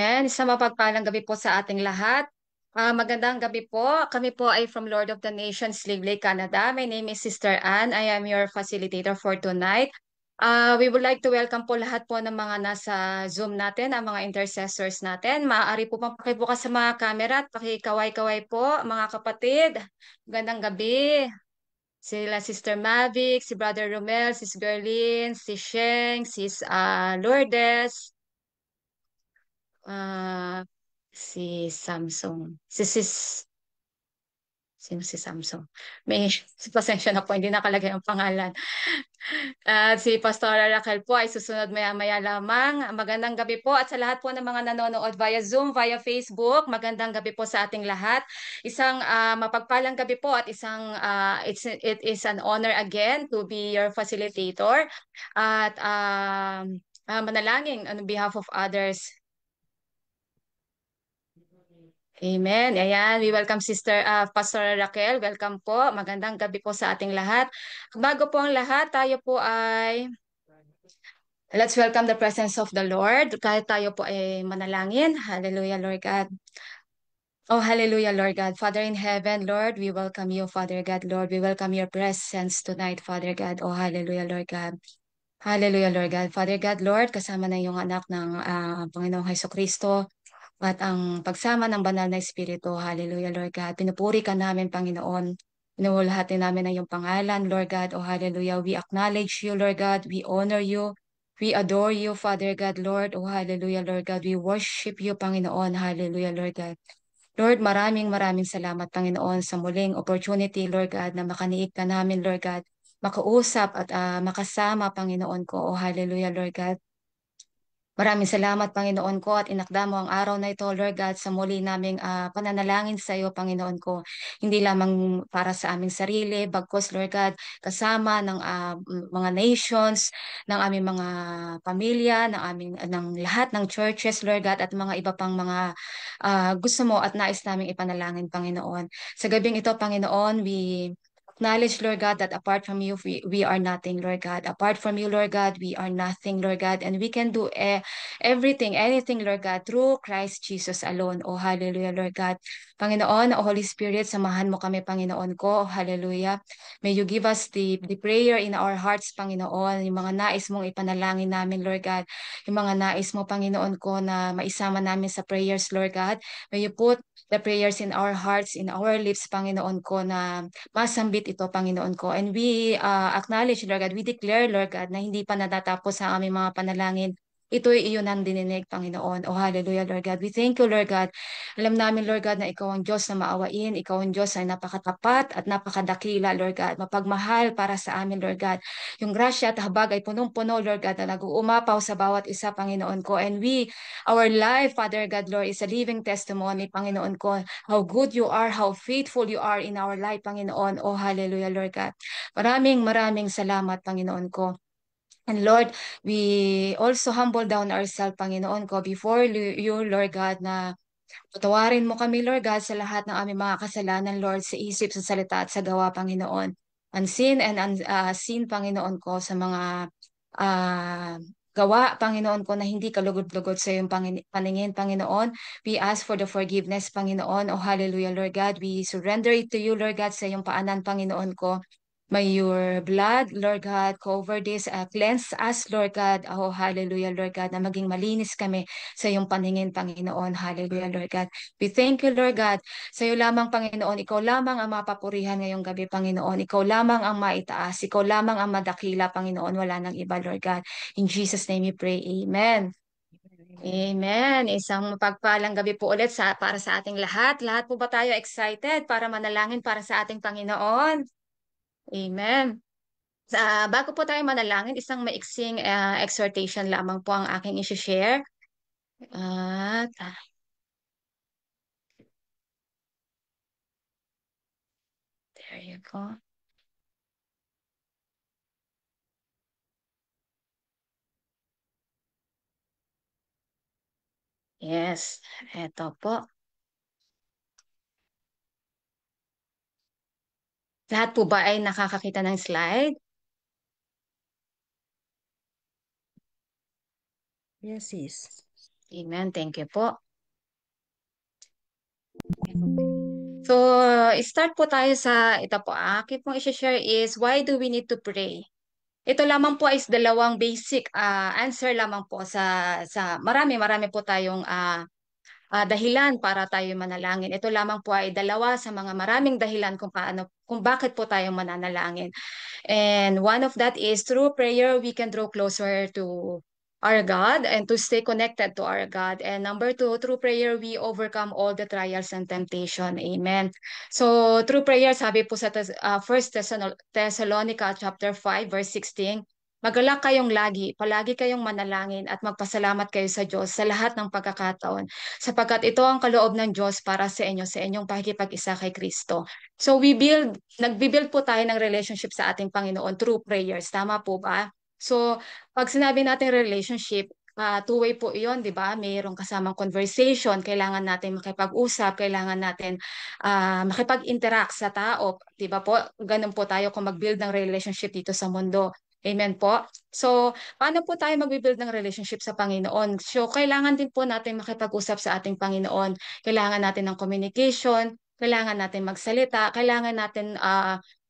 And isang mapagpalang gabi po sa ating lahat. Magandang gabi po. Kami po ay from Lord of the Nations, Live Lake, Canada. My name is Sister Anne. I am your facilitator for tonight. We would like to welcome po lahat po ng mga nasa Zoom natin, ang mga intercessors natin. Maaari po pakibukas sa mga camera at pakikaway-kaway po, mga kapatid. Magandang gabi. Sila Sister Mavic, si Brother Romel, Sis Gerlin, si Sheng, Sis Lourdes, Ah, si Samsung. Sino si Samsung? May pasensya na po, hindi nakalagay ang pangalan. At si Pastora Raquel po ay susunod maya-maya lamang. Magandang gabi po at sa lahat po ng mga nanonood via Zoom, via Facebook. Magandang gabi po sa ating lahat. Isang mapagpalang gabi po at it is an honor again to be your facilitator. At manalangin on behalf of others. Amen. Ayan, we welcome Sister Pastor Raquel. Welcome po. Magandang gabi po sa ating lahat. Bago po ang lahat, tayo po ay let's welcome the presence of the Lord. Kahit tayo po ay manalangin. Hallelujah, Lord God. Oh, hallelujah, Lord God. Father in heaven, Lord, we welcome you, Father God, Lord. We welcome your presence tonight, Father God. Oh, hallelujah, Lord God. Hallelujah, Lord God. Father God, Lord, kasama na yung anak ng Panginoong Hesus Kristo. At ang pagsama ng banal na Espiritu, hallelujah, Lord God. Pinupuri ka namin, Panginoon. Inuulhati namin ang iyong pangalan, Lord God. Oh, hallelujah. We acknowledge you, Lord God. We honor you. We adore you, Father God, Lord. Oh, hallelujah, Lord God. We worship you, Panginoon. Hallelujah, Lord God. Lord, maraming maraming salamat, Panginoon, sa muling opportunity, Lord God, na makaniig ka namin, Lord God, makausap at makasama, Panginoon ko. Oh, hallelujah, Lord God. Maraming salamat, Panginoon ko, at inakda mo ang araw na ito, Lord God, sa muli naming pananalangin sa iyo, Panginoon ko. Hindi lamang para sa aming sarili, bagkus, Lord God, kasama ng mga nations, ng aming mga pamilya, ng lahat ng churches, Lord God, at mga iba pang mga gusto mo at nais naming ipanalangin, Panginoon. Sa gabing ito, Panginoon, we acknowledge, Lord God, that apart from you, we are nothing, Lord God. Apart from you, Lord God, we are nothing, Lord God, and we can do everything, anything, Lord God, through Christ Jesus alone. Oh, hallelujah, Lord God. Panginoon, oh Holy Spirit, samahan mo kami, Panginoon ko. Oh, hallelujah. May you give us the prayer in our hearts, Panginoon. Yung mga nais mong ipanalangin namin, Lord God. Yung mga nais mo, Panginoon ko, na maisama namin sa prayers, Lord God. May you put the prayers in our hearts, in our lips, Panginoon ko, na masambit ito, Panginoon ko. And we acknowledge, Lord God, we declare, Lord God, na hindi pa natatapos ang aming mga panalangin. Ito'y iyon ang dininig, Panginoon. Oh, hallelujah, Lord God. We thank you, Lord God. Alam namin, Lord God, na ikaw ang Diyos na maawain. Ikaw ang Diyos na napakatapat at napakadakila, Lord God. Mapagmahal para sa amin, Lord God. Yung grasya at habag ay punong-puno, Lord God, na nag-uumapaw sa bawat isa, Panginoon ko. And our life, Father God, Lord, is a living testimony, Panginoon ko, how good you are, how faithful you are in our life, Panginoon. Oh, hallelujah, Lord God. Maraming maraming salamat, Panginoon ko. And Lord, we also humble down ourselves, Panginoon ko, before you, Lord God, na patawarin mo kami, Lord God, sa lahat ng aming mga kasalanan, Lord, sa isip, sa salita at sa gawa, Panginoon. Unseen and unseen, Panginoon ko, sa mga ah, gawa, Panginoon ko, na hindi kalugod-lugod sa iyong paningin, Panginoon. We ask for the forgiveness, Panginoon. Oh, hallelujah, Lord God. We surrender it to you, Lord God, sa iyong paanan, Panginoon ko. May your blood, Lord God, cover this, cleanse us, Lord God. Oh, hallelujah, Lord God, na maging malinis kami sa iyong paningin, Panginoon. Hallelujah, Lord God. We thank you, Lord God. Sa iyo lamang, Panginoon. Ikaw lamang ang mapapurihan ngayong gabi, Panginoon. Ikaw lamang ang maitaas. Ikaw lamang ang madakila, Panginoon. Wala nang iba, Lord God. In Jesus' name we pray. Amen. Amen. Isang mapagpalang gabi po ulit para sa ating lahat. Lahat po ba tayo excited para manalangin para sa ating Panginoon? Amen. Bago po tayo manalangin, isang maiksing exhortation lamang po ang aking isi-share. At, there you go. Yes, eto po. Lahat po ba ay nakakakita ng slide? Yes, sis. Amen. Thank you po. So, start po tayo sa ito po. Akin pong i-share is why do we need to pray? Ito lamang po is dalawang basic answer lamang po sa marami po tayong dahilan para tayo manalangin. Ito lamang po ay dalawa sa mga maraming dahilan kung bakit po tayo mananalangin. And one of that is through prayer, we can draw closer to our God and to stay connected to our God. And number two, through prayer, we overcome all the trials and temptation. Amen. So, through prayer, sabi po sa 1 Thessalonica chapter 5, verse 16, magalak kayong lagi, palagi kayong manalangin at magpasalamat kayo sa Diyos sa lahat ng pagkakataon, sapagkat ito ang kaloob ng Diyos para sa inyo, sa inyong pakikipag-isa kay Kristo. So nagbi-build po tayo ng relationship sa ating Panginoon through prayers. Tama po ba? So, pag sinabi natin relationship, two-way po iyon, di ba? Mayroong kasamang conversation, kailangan natin makipag-usap, kailangan natin makipag-interact sa tao, di ba po? Ganun po tayo kung mag-build ng relationship dito sa mundo. Amen po. So, paano po tayo mag-build ng relationship sa Panginoon? So, kailangan din po natin makipag-usap sa ating Panginoon. Kailangan natin ng communication, kailangan natin magsalita, kailangan natin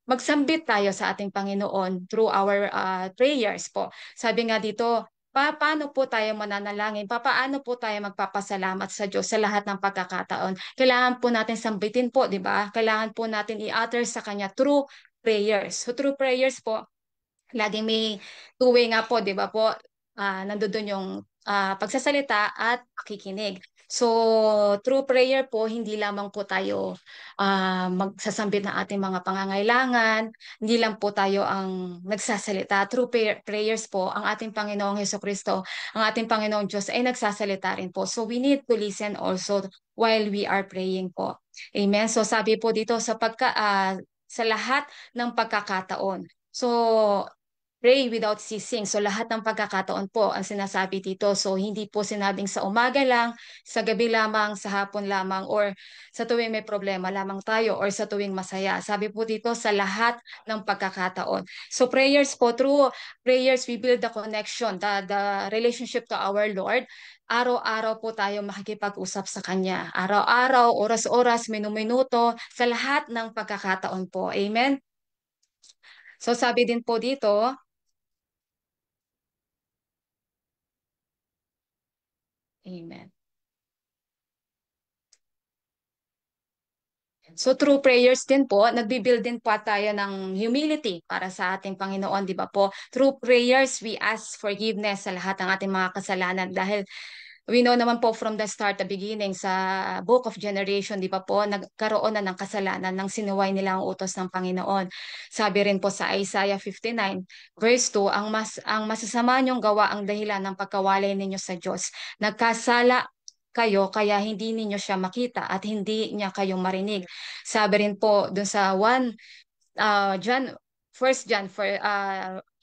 magsambit tayo sa ating Panginoon through our prayers po. Sabi nga dito, paano po tayo mananalangin? Paano po tayo magpapasalamat sa Diyos sa lahat ng pagkakataon? Kailangan po natin sambitin po, di ba? Kailangan po natin i-utter sa Kanya through prayers. So through prayers po, laging may two-way nga po, di ba po? Nandoon yung pagsasalita at pakikinig. So, through prayer po, hindi lamang po tayo magsasambit ng ating mga pangangailangan, hindi lang po tayo ang nagsasalita. Through prayers po, ang ating Panginoong Hesukristo, ang ating Panginoong Diyos ay nagsasalita rin po. So, we need to listen also while we are praying po. Amen. So, sabi po dito sa lahat ng pagkakataon. So, pray without ceasing. So lahat ng pagkakataon po ang sinasabi dito. So hindi po sinabing sa umaga lang, sa gabi lamang, sa hapon lamang, or sa tuwing may problema lamang tayo, or sa tuwing masaya. Sabi po dito sa lahat ng pagkakataon. So prayers po, through prayers we build the connection, the relationship to our Lord. Araw-araw po tayo makikipag-usap sa Kanya. Araw-araw, oras-oras, minuminuto, sa lahat ng pagkakataon po. Amen? So sabi din po dito, Amen. So through prayers din po, nagbi-build din po tayo ng humility para sa ating Panginoon, di ba po? Through prayers, we ask forgiveness sa lahat ng ating mga kasalanan dahil we know naman po from the start, the beginning, sa book of generation, di ba po, nagkaroon na ng kasalanan nang sinuway nila ang utos ng Panginoon. Sabi rin po sa Isaiah 59, verse 2, ang masasama niyong gawa ang dahilan ng pagkawalay ninyo sa Diyos. Nagkasala kayo kaya hindi ninyo siya makita at hindi niya kayong marinig. Sabi rin po dun sa 1 John, First John for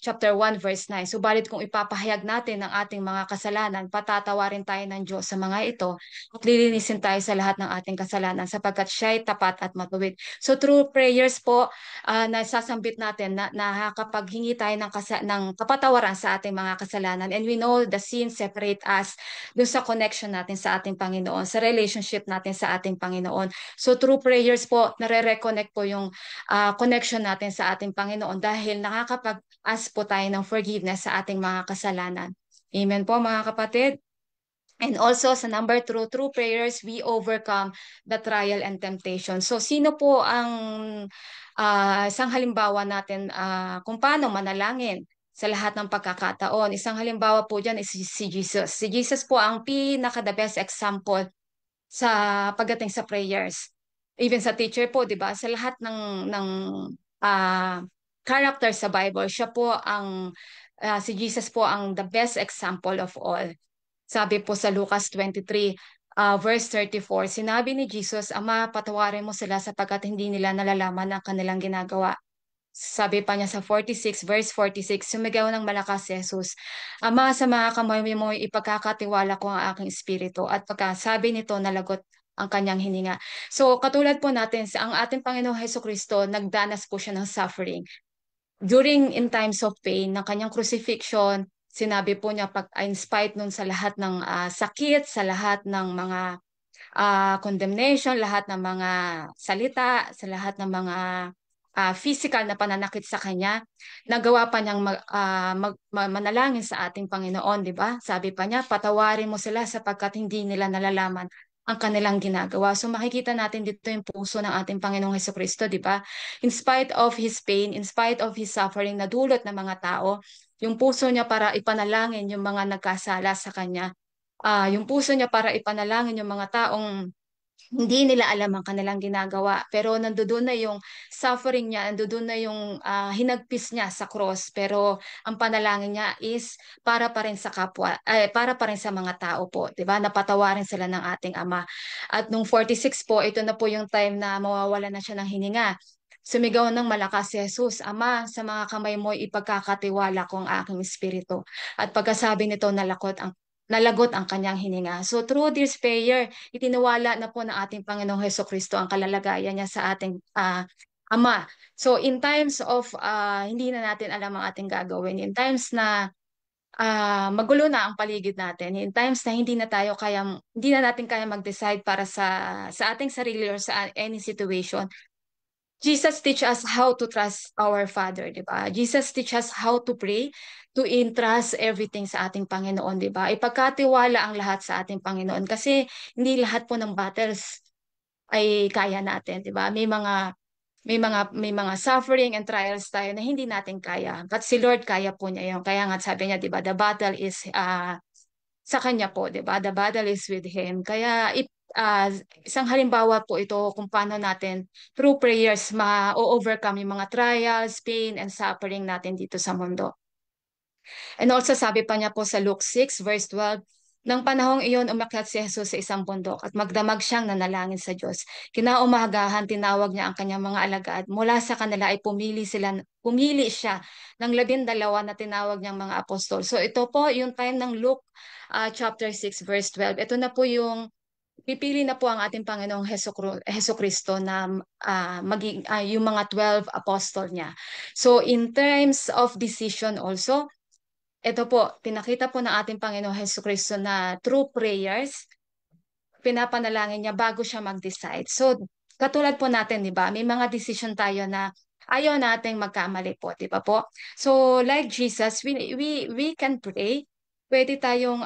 chapter 1 verse 9. Subalit kung ipapahayag natin ang ating mga kasalanan, patatawarin tayo ng Diyos sa mga ito at lilinisin tayo sa lahat ng ating kasalanan sapagkat siya ay tapat at matuwid. So through prayers po, nasasambit natin na nakakapaghingi tayo ng kapatawaran sa ating mga kasalanan, and we know the sin separate us dun sa connection natin sa ating Panginoon, sa relationship natin sa ating Panginoon. So through prayers po, nare-reconnect po yung connection natin sa ating Panginoon dahil nakakapag-ask po tayo ng forgiveness sa ating mga kasalanan. Amen po mga kapatid. And also sa number two, through prayers, we overcome the trial and temptation. So sino po ang isang halimbawa natin kung paano manalangin sa lahat ng pagkakataon? Isang halimbawa po dyan is si Jesus. Si Jesus po ang pinaka-the best example sa pagdating sa prayers. Even sa teacher po, 'di ba? Sa lahat ng ah, character sa Bible, siya po ang si Jesus po ang the best example of all. Sabi po sa Lucas 23 verse 34, sinabi ni Jesus, Ama, patawarin mo sila sapagkat hindi nila nalalaman ang kanilang ginagawa. Sabi pa niya sa 46, verse 46, sumigaw ng malakas si Jesus, Ama, sa mga kamay mo ipagkakatiwala ko ang aking espiritu. At pagkasabi nito, nalagot ang kanyang hininga. So, katulad po natin, ang ating Panginoong Heso Kristo, nagdanas po siya ng suffering. During in times of pain, ng kanyang crucifixion, Sinabi po niya, in spite nun sa lahat ng sakit, sa lahat ng mga condemnation, lahat ng mga salita, sa lahat ng mga physical na pananakit sa kanya, nagawa pa niyang manalangin sa ating Panginoon, di ba? Sabi pa niya, patawarin mo sila sapagkat hindi nila nalalaman ang kanilang ginagawa. So makikita natin dito yung puso ng ating Panginoong Hesukristo, di ba? In spite of His pain, in spite of His suffering na dulot ng mga tao, yung puso niya para ipanalangin yung mga nagkasala sa Kanya, yung puso niya para ipanalangin yung mga taong hindi nila alam ang kanilang ginagawa. Pero nandoon na yung suffering niya, nandoon na yung hinagpis niya sa cross. Pero ang panalangin niya is para pa rin sa kapwa, para pa rin sa mga tao po, 'di ba? Napatawarin sila ng ating Ama. At nung 46 po, ito na po yung time na mawawala na siya ng hininga. Sumigaw ng malakas si Jesus, Ama, sa mga kamay mo ipagkakatiwala ko ang aking espiritu. At pagkasabi nito, nalagot ang kanyang hininga. So through this prayer, itiniwala na po ng ating Panginoong Hesukristo ang kalalagayan niya sa ating Ama. So in times of hindi na natin alam ang ating gagawin, in times na magulo na ang paligid natin, in times na hindi na natin kaya mag-decide para sa ating sarili or sa any situation, Jesus teach us how to trust our Father, di ba? Jesus teach us how to pray, to entrust everything sa ating Panginoon, di ba? Ipagkatiwala ang lahat sa ating Panginoon kasi hindi lahat po ng battles ay kaya natin, di ba? May mga suffering and trials tayo na hindi natin kaya. But si Lord kaya po niya 'yon. Kaya nga sabi niya, di ba, the battle is sa kanya po, 'di ba? The battle is with him. Kaya isang halimbawa po ito kung paano natin through prayers ma-overcome yung mga trials, pain, and suffering natin dito sa mundo. And also sabi pa niya po sa Luke 6 verse 12, nang panahong iyon umakyat si Jesus sa isang bundok at magdamag siyang nanalangin sa Diyos. Kinaumagahan tinawag niya ang kanyang mga alagad. Mula sa kanila ay pumili siya ng 12 na tinawag niyang mga apostol. So ito po yung time ng Luke chapter 6 verse 12. Ito na po yung pipili na po ang ating Panginoong Heso Kristo na yung mga 12 apostol niya. So in terms of decision also, ito po, pinakita po ng ating Panginoong Hesus Kristo na through prayers, pinapanalangin niya bago siya mag-decide. So, katulad po natin, di ba? May mga decision tayo na ayaw nating magkamali po, di ba po? So, like Jesus, we can pray. Pwede tayong,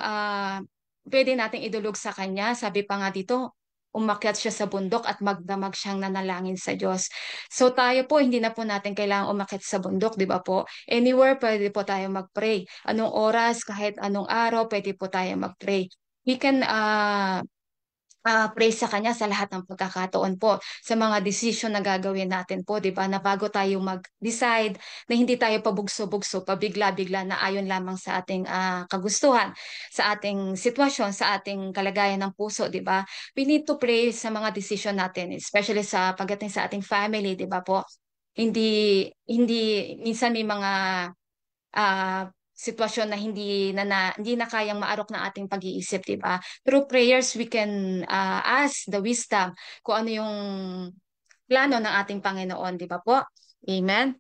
pwede nating idulog sa Kanya. Sabi pa nga dito, umakyat siya sa bundok at magdamag siyang nanalangin sa Diyos. So tayo po, hindi na po natin kailangang umakyat sa bundok, di ba po? Anywhere, pwede po tayo mag-pray. Anong oras, kahit anong araw, pwede po tayo mag-pray. We can pray sa Kanya sa lahat ng pagkakataon po, sa mga decision na gagawin natin po, di ba? Na bago tayo mag-decide, na hindi tayo pabugso-bugso, pabigla-bigla na ayon lamang sa ating kagustuhan, sa ating sitwasyon, sa ating kalagayan ng puso, di ba? We need to pray sa mga decision natin, especially sa pagdating sa ating family, di ba po? Hindi, minsan may mga sitwasyon na hindi na kayang maarok ng ating pag-iisip, 'di ba? Through prayers we can ask the wisdom kung ano yung plano ng ating Panginoon, 'di ba po? Amen.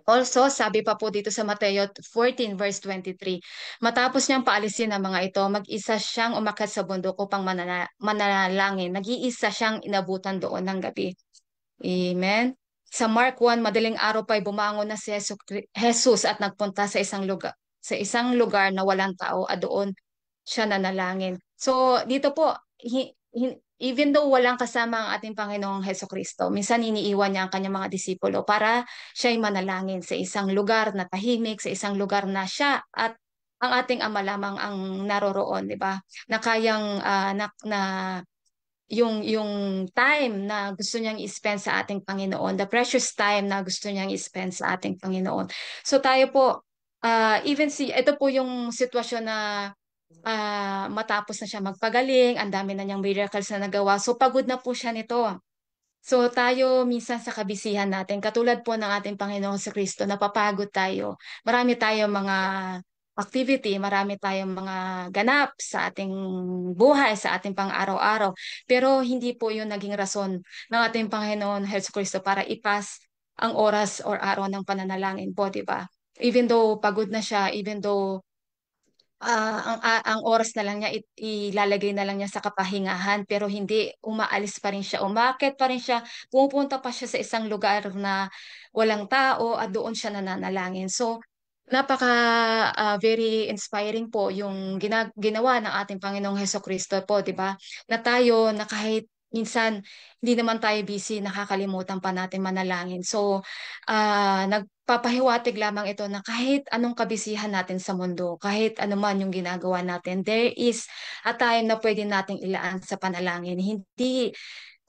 Also, sabi pa po dito sa Mateo 14 verse 23, matapos niyang paalisin ang mga ito, mag-isa siyang umakyat sa bundok upang manalangin. Nag-iisa siyang inabutan doon ng gabi. Amen. Sa Mark 1, madaling araw pa'y bumangon na si Jesus at nagpunta sa isang lugar na walang tao at doon siya nanalangin. So dito po, even though walang kasama ang ating Panginoong Heso Kristo, minsan iniiwan niya ang kanyang mga disipulo para siya'y manalangin sa isang lugar na tahimik, sa isang lugar na siya at ang ating Ama lamang ang naroroon, di ba? Na kayang na yung time na gusto niyang i-spend sa ating Panginoon, the precious time na gusto niyang i-spend sa ating Panginoon. So tayo po, ito po yung sitwasyon na matapos na siya magpagaling, ang dami na niyang miracles na nagawa. So pagod na po siya nito. So tayo minsan sa kabisihan natin, katulad po ng ating Panginoon sa Kristo, napapagod tayo. Marami tayong mga activity, marami tayong mga ganap sa ating buhay, sa ating pang-araw-araw. Pero hindi po yun naging rason ng ating Panginoon Hesus Kristo para ipas ang oras or araw ng pananalangin po, di ba? Even though pagod na siya, even though ang oras na lang niya ilalagay na lang niya sa kapahingahan pero hindi umaalis pa rin siya, umakyat pa rin siya, pumupunta pa siya sa isang lugar na walang tao at doon siya nananalangin. So, napaka very inspiring po yung ginawa ng ating Panginoong Hesukristo po, 'di ba? Na tayo na kahit minsan hindi naman tayo busy, nakakalimutan pa natin manalangin. So, nagpapahiwatig lamang ito na kahit anong kabisihan natin sa mundo, kahit ano man yung ginagawa natin, there is a time na pwede nating ilaan sa panalangin. Hindi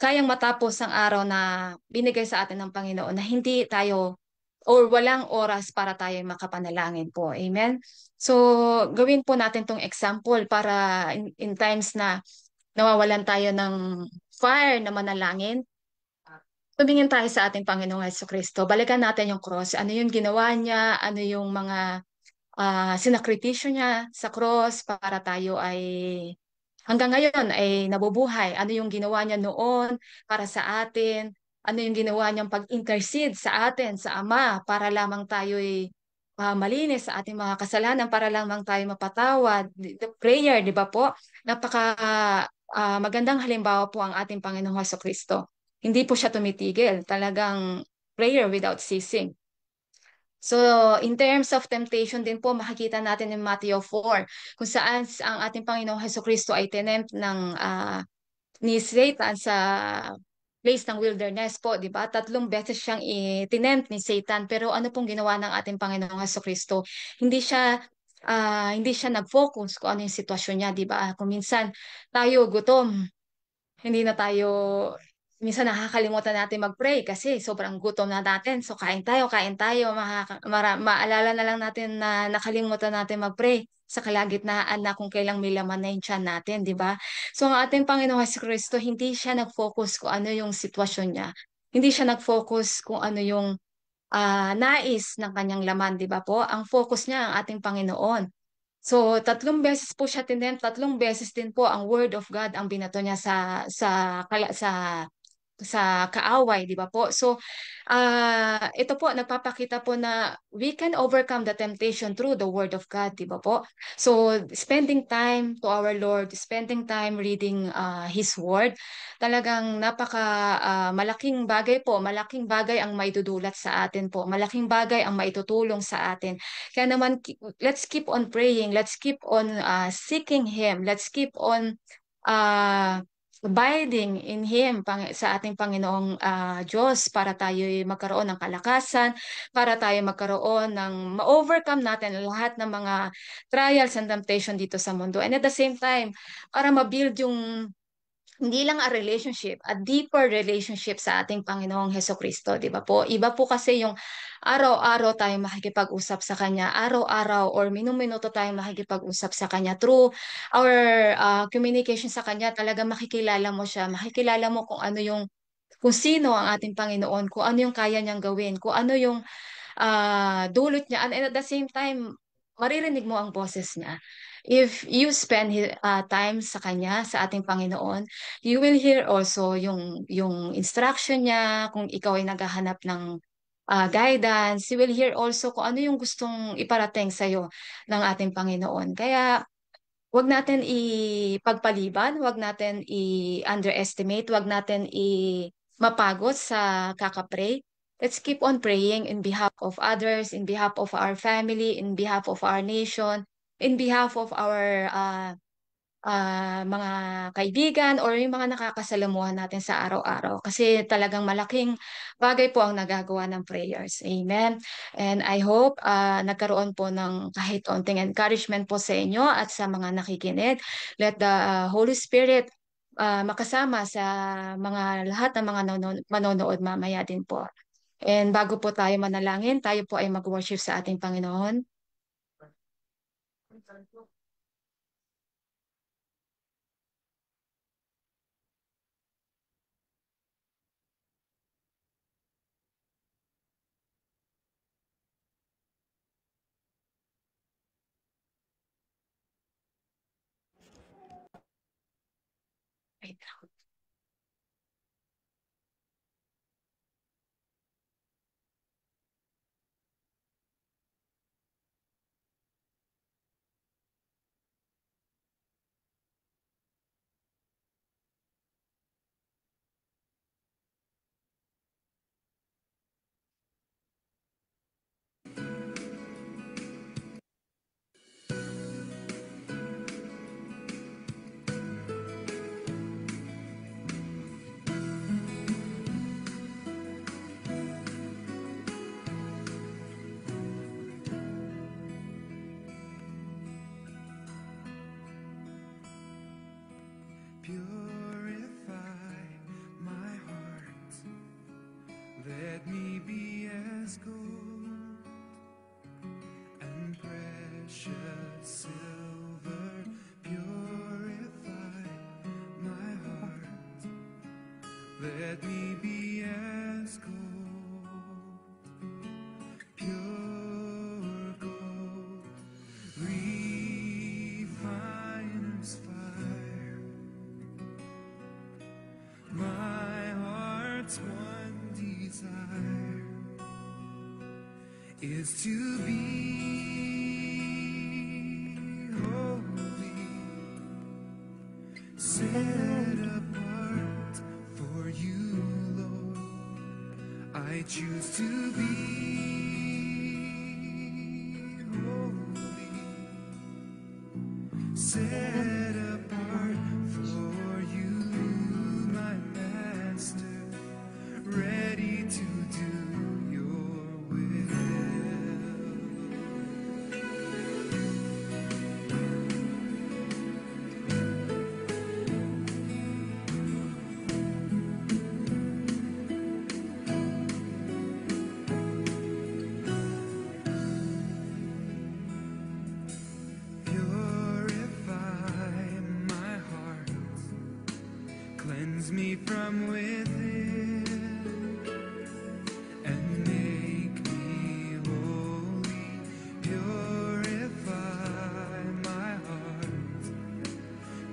kayang matapos ang araw na binigay sa atin ng Panginoon na hindi tayo or walang oras para tayo makapanalangin po. Amen? So, gawin po natin tong example para in times na nawawalan tayo ng fire na manalangin, tumingin tayo sa ating Panginoong Kristo. Balikan natin yung cross. Ano yung ginawa niya? Ano yung mga sinakripisyo niya sa cross para tayo ay hanggang ngayon ay nabubuhay. Ano yung ginawa niya noon para sa atin? Ano yung ginawa niyang pag-intercede sa atin, sa Ama, para lamang tayo ay malinis sa ating mga kasalanan, para lamang tayo mapatawad. The prayer, di ba po? Napaka magandang halimbawa po ang ating Panginoong Kristo. Hindi po siya tumitigil. Talagang prayer without ceasing. So, in terms of temptation din po, makikita natin in Matthew 4, kung saan ang ating Panginoong Heso Kristo ay tinempt ni Satan sa place ng wilderness po, di ba? 3 beses siyang tinempt ni Satan. Pero ano pong ginawa ng ating Panginoong Heso Kristo? Hindi siya nag-focus kung ano yung sitwasyon niya, di ba? Kung minsan tayo gutom, hindi na tayo, minsan nakakalimutan natin mag-pray kasi sobrang gutom na natin. So kain tayo, maalala na lang natin na nakalimutan natin mag-pray sa kalagitnaan na kung kailang may laman na yung tiyan natin, di ba? So ang ating Panginoong Kristo, hindi siya nag-focus kung ano yung sitwasyon niya. Hindi siya nag-focus kung ano yung nais ng kanyang laman, di ba po? Ang focus niya ang ating Panginoon. So, 3 beses po siya tinem, 3 beses din po ang word of God ang binato niya sa kaaway, di ba po? So, ito po, nagpapakita po na we can overcome the temptation through the Word of God, di ba po? So, spending time to our Lord, spending time reading His Word, talagang malaking bagay po, malaking bagay ang maidudulot sa atin po, malaking bagay ang maitutulong sa atin. Kaya naman, let's keep on praying, let's keep on seeking Him, let's keep on uh, abiding in Him sa ating Panginoong Diyos para tayo magkaroon ng kalakasan, para tayo magkaroon ng ma-overcome natin ang lahat ng mga trials and temptation dito sa mundo. And at the same time, para ma-build yung hindi lang a relationship, a deeper relationship sa ating Panginoong Heso Kristo, di ba po? Iba po kasi yung araw-araw tayong makikipag-usap sa Kanya, araw-araw or minum-minuto tayong makikipag-usap sa Kanya. Through our communication sa Kanya, talaga makikilala mo siya, makikilala mo kung sino ang ating Panginoon, kung ano yung kaya niyang gawin, kung ano yung dulot niya. And at the same time, maririnig mo ang boses niya. If you spend time sa Kanya, sa ating Panginoon, you will hear also yung instruction niya, kung ikaw ay naghahanap ng guidance, you will hear also kung ano yung gustong iparating sa'yo ng ating Panginoon. Kaya, wag natin ipagpaliban, wag natin i-underestimate, wag natin mapagod sa kakapray. Let's keep on praying in behalf of others, in behalf of our family, in behalf of our nation, in behalf of our mga kaibigan or yung mga nakakasalamuhan natin sa araw-araw. Kasi talagang malaking bagay po ang nagagawa ng prayers. Amen. And I hope nagkaroon po ng kahit onting encouragement po sa inyo at sa mga nakikinig. Let the Holy Spirit makasama sa mga lahat ng mga manonood mamaya din po. And bago po tayo manalangin, tayo po ay mag-worship sa ating Panginoon. Let me be as gold and precious silver. Purify my heart. Let me be as gold, pure gold, refiner's fire. My heart's one desire is to be holy, set apart for you, Lord. I choose to be holy, set apart for you, my Master, ready to do your will. Purify my heart, cleanse me from within, and make me holy. Purify my heart,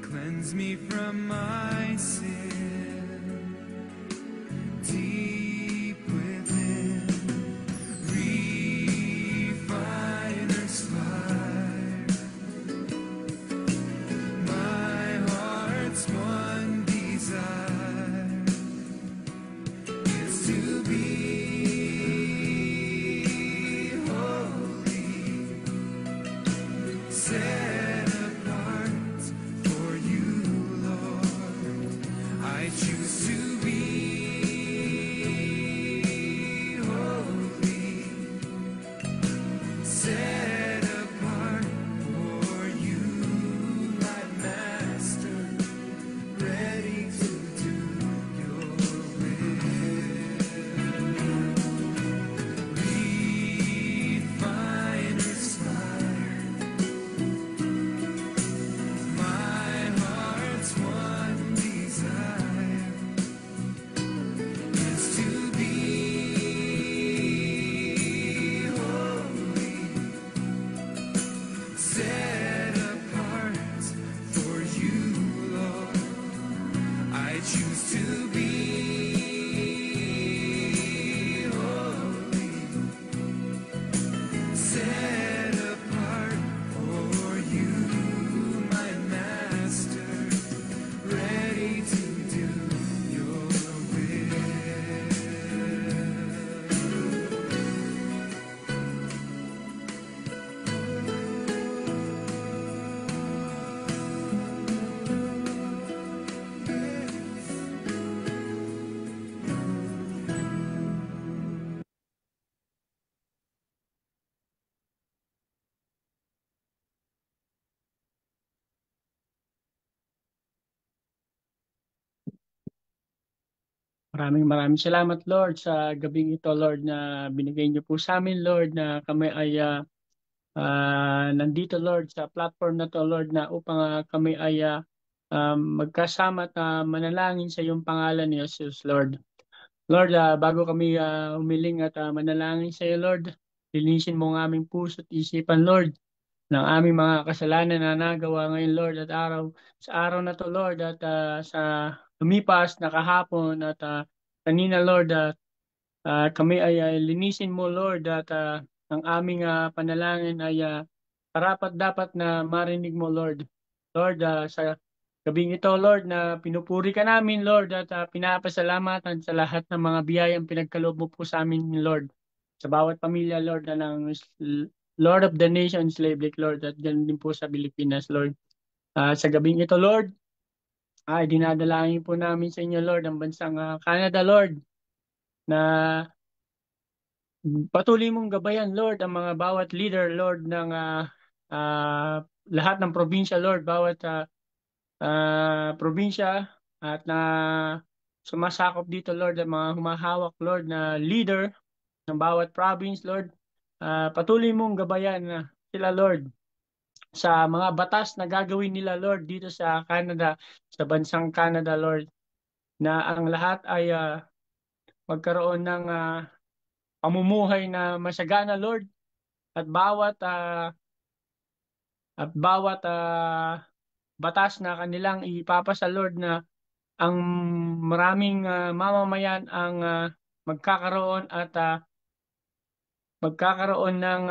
cleanse me from my sin, deep within. Refiner's fire, my heart's one desire is to be holy, set apart for you, Lord. I choose to be holy, set apart for you, my Master, ready to do your will. Refiner's fire, my heart's one desire is to be holy, set apart for you, Lord. I choose to be holy, set apart for you, my Master, ready to do your will. Maraming salamat, Lord, sa gabing ito, Lord, na binigay niyo po sa amin, Lord, na kami ay nandito, Lord, sa platform na to, Lord, na upang kami ay magkasama at manalangin sa iyong pangalan ni Jesus, Lord. Lord, bago kami umiling at manalangin sa iyo, Lord, linisin mo ang aming puso at isipan, Lord, ng aming mga kasalanan na nagawa ngayon, Lord, at sa araw na to, Lord, at sa lumipas na kahapon at kanina, Lord, kami ay linisin mo, Lord, at ang aming panalangin ay karapat dapat na marinig mo, Lord. Lord, sa gabing ito, Lord, na pinupuri ka namin, Lord, at pinapasalamatan sa lahat ng mga biyayang pinagkaloob mo po sa amin, Lord. Sa bawat pamilya, Lord, na ng Lord of the Nations, Slave Lake, Lord, at ganun din po sa Pilipinas, Lord. Sa gabing ito, Lord, ay dinadalangin po namin sa inyo, Lord, ang bansang Canada, Lord, na patuloy mong gabayan, Lord, ang mga bawat leader, Lord, ng lahat ng probinsya, Lord, bawat probinsya at na sumasakop dito, Lord, ang mga humahawak, Lord, na leader ng bawat province, Lord. Patuloy mong gabayan na sila, Lord, sa mga batas na gagawin nila, Lord, dito sa Canada, sa bansang Canada, Lord, na ang lahat ay magkaroon ng pamumuhay na masagana, Lord, at bawat batas na kanilang ipapasa, Lord, na ang maraming mamamayan ang magkakaroon at magkakaroon ng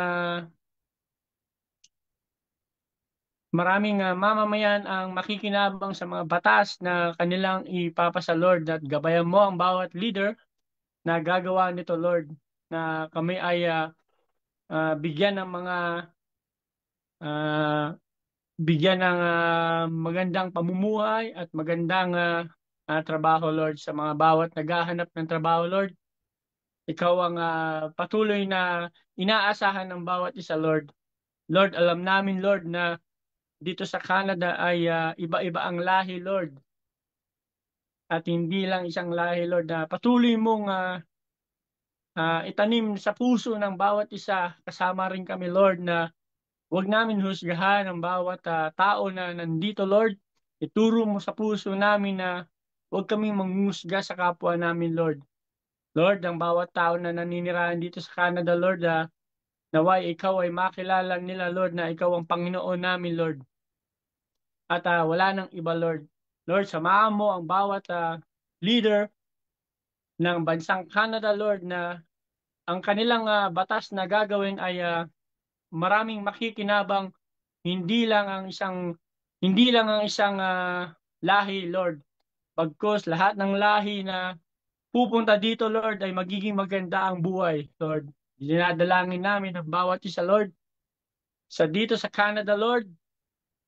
maraming mamamayan ang makikinabang sa mga batas na kanilang ipapasa, Lord, at gabayan mo ang bawat leader na gagawa nito, Lord, na kami ay bigyan ng mga ah, bigyan ng magandang pamumuhay at magandang trabaho, Lord, sa mga bawat naghahanap ng trabaho, Lord. Ikaw ang patuloy na inaasahan ng bawat isa, Lord. Lord, alam namin, Lord, na dito sa Canada ay iba-iba ang lahi, Lord. At hindi lang isang lahi, Lord, na patuloy mong itanim sa puso ng bawat isa. Kasama rin kami, Lord, na huwag namin husgahan ang bawat tao na nandito, Lord. Ituro mo sa puso namin na huwag kaming manghusga sa kapwa namin, Lord. Lord, ang bawat tao na naninirahan dito sa Canada, Lord, naway ikaw ay makilala nila, Lord, na ikaw ang Panginoon namin, Lord. At wala nang iba, Lord. Lord, samahan mo ang bawat leader ng bansang Canada, Lord, na ang kanilang batas na gagawin ay maraming makikinabang, hindi lang ang isang hindi lang ang isang lahi, Lord. Pagkos lahat ng lahi na pupunta dito, Lord, ay magiging maganda ang buhay, Lord. Dinadalangin namin ang bawat isa, Lord, sa dito sa Canada, Lord,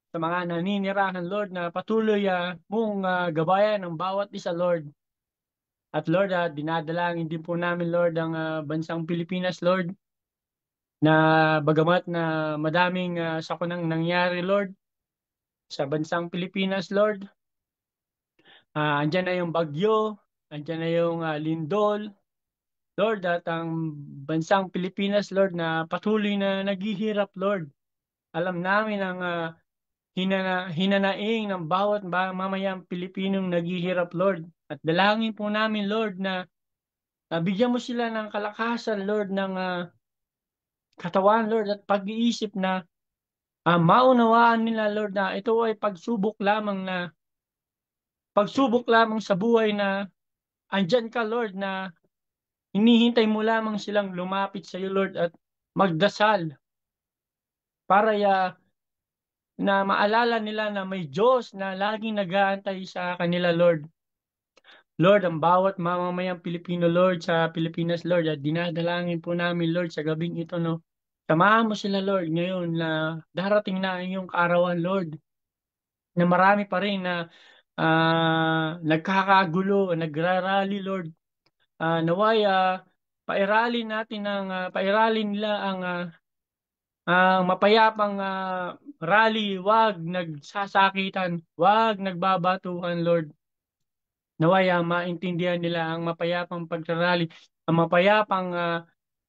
sa mga naninirahan, Lord, na patuloy mong gabayan ang bawat isa, Lord. At Lord, dinadalangin din po namin, Lord, ang bansang Pilipinas, Lord, na bagamat na madaming sakunang nangyari, Lord, sa bansang Pilipinas, Lord, andyan na yung bagyo, andyan na yung lindol, Lord, at ang bansang Pilipinas, Lord, na patuloy na naghihirap, Lord. Alam namin ang hinanaing ng bawat mamayang Pilipinong naghihirap, Lord. At dalangin po namin, Lord, na bigyan mo sila ng kalakasan, Lord, ng katawan, Lord, at pag-iisip na maunawaan nila, Lord, na ito ay pagsubok lamang sa buhay na andyan ka, Lord, na hinihintay mo lamang silang lumapit sa iyo, Lord, at magdasal para na maalala nila na may Diyos na laging nag-aantay sa kanila, Lord. Lord, ang bawat mamamayang Pilipino, Lord, sa Pilipinas, Lord, at dinadalangin po namin, Lord, sa gabing ito, no. Samahan mo sila, Lord, ngayon na darating na ang iyong kaarawan, Lord, na marami pa rin na nagkakagulo, nagrarally, Lord. Naway, pairalin nila ang mapayapang rally, wag nagsasakitan, wag nagbabatuhan, Lord. Naway maintindihan nila ang mapayapang pagrarally, ang mapayapang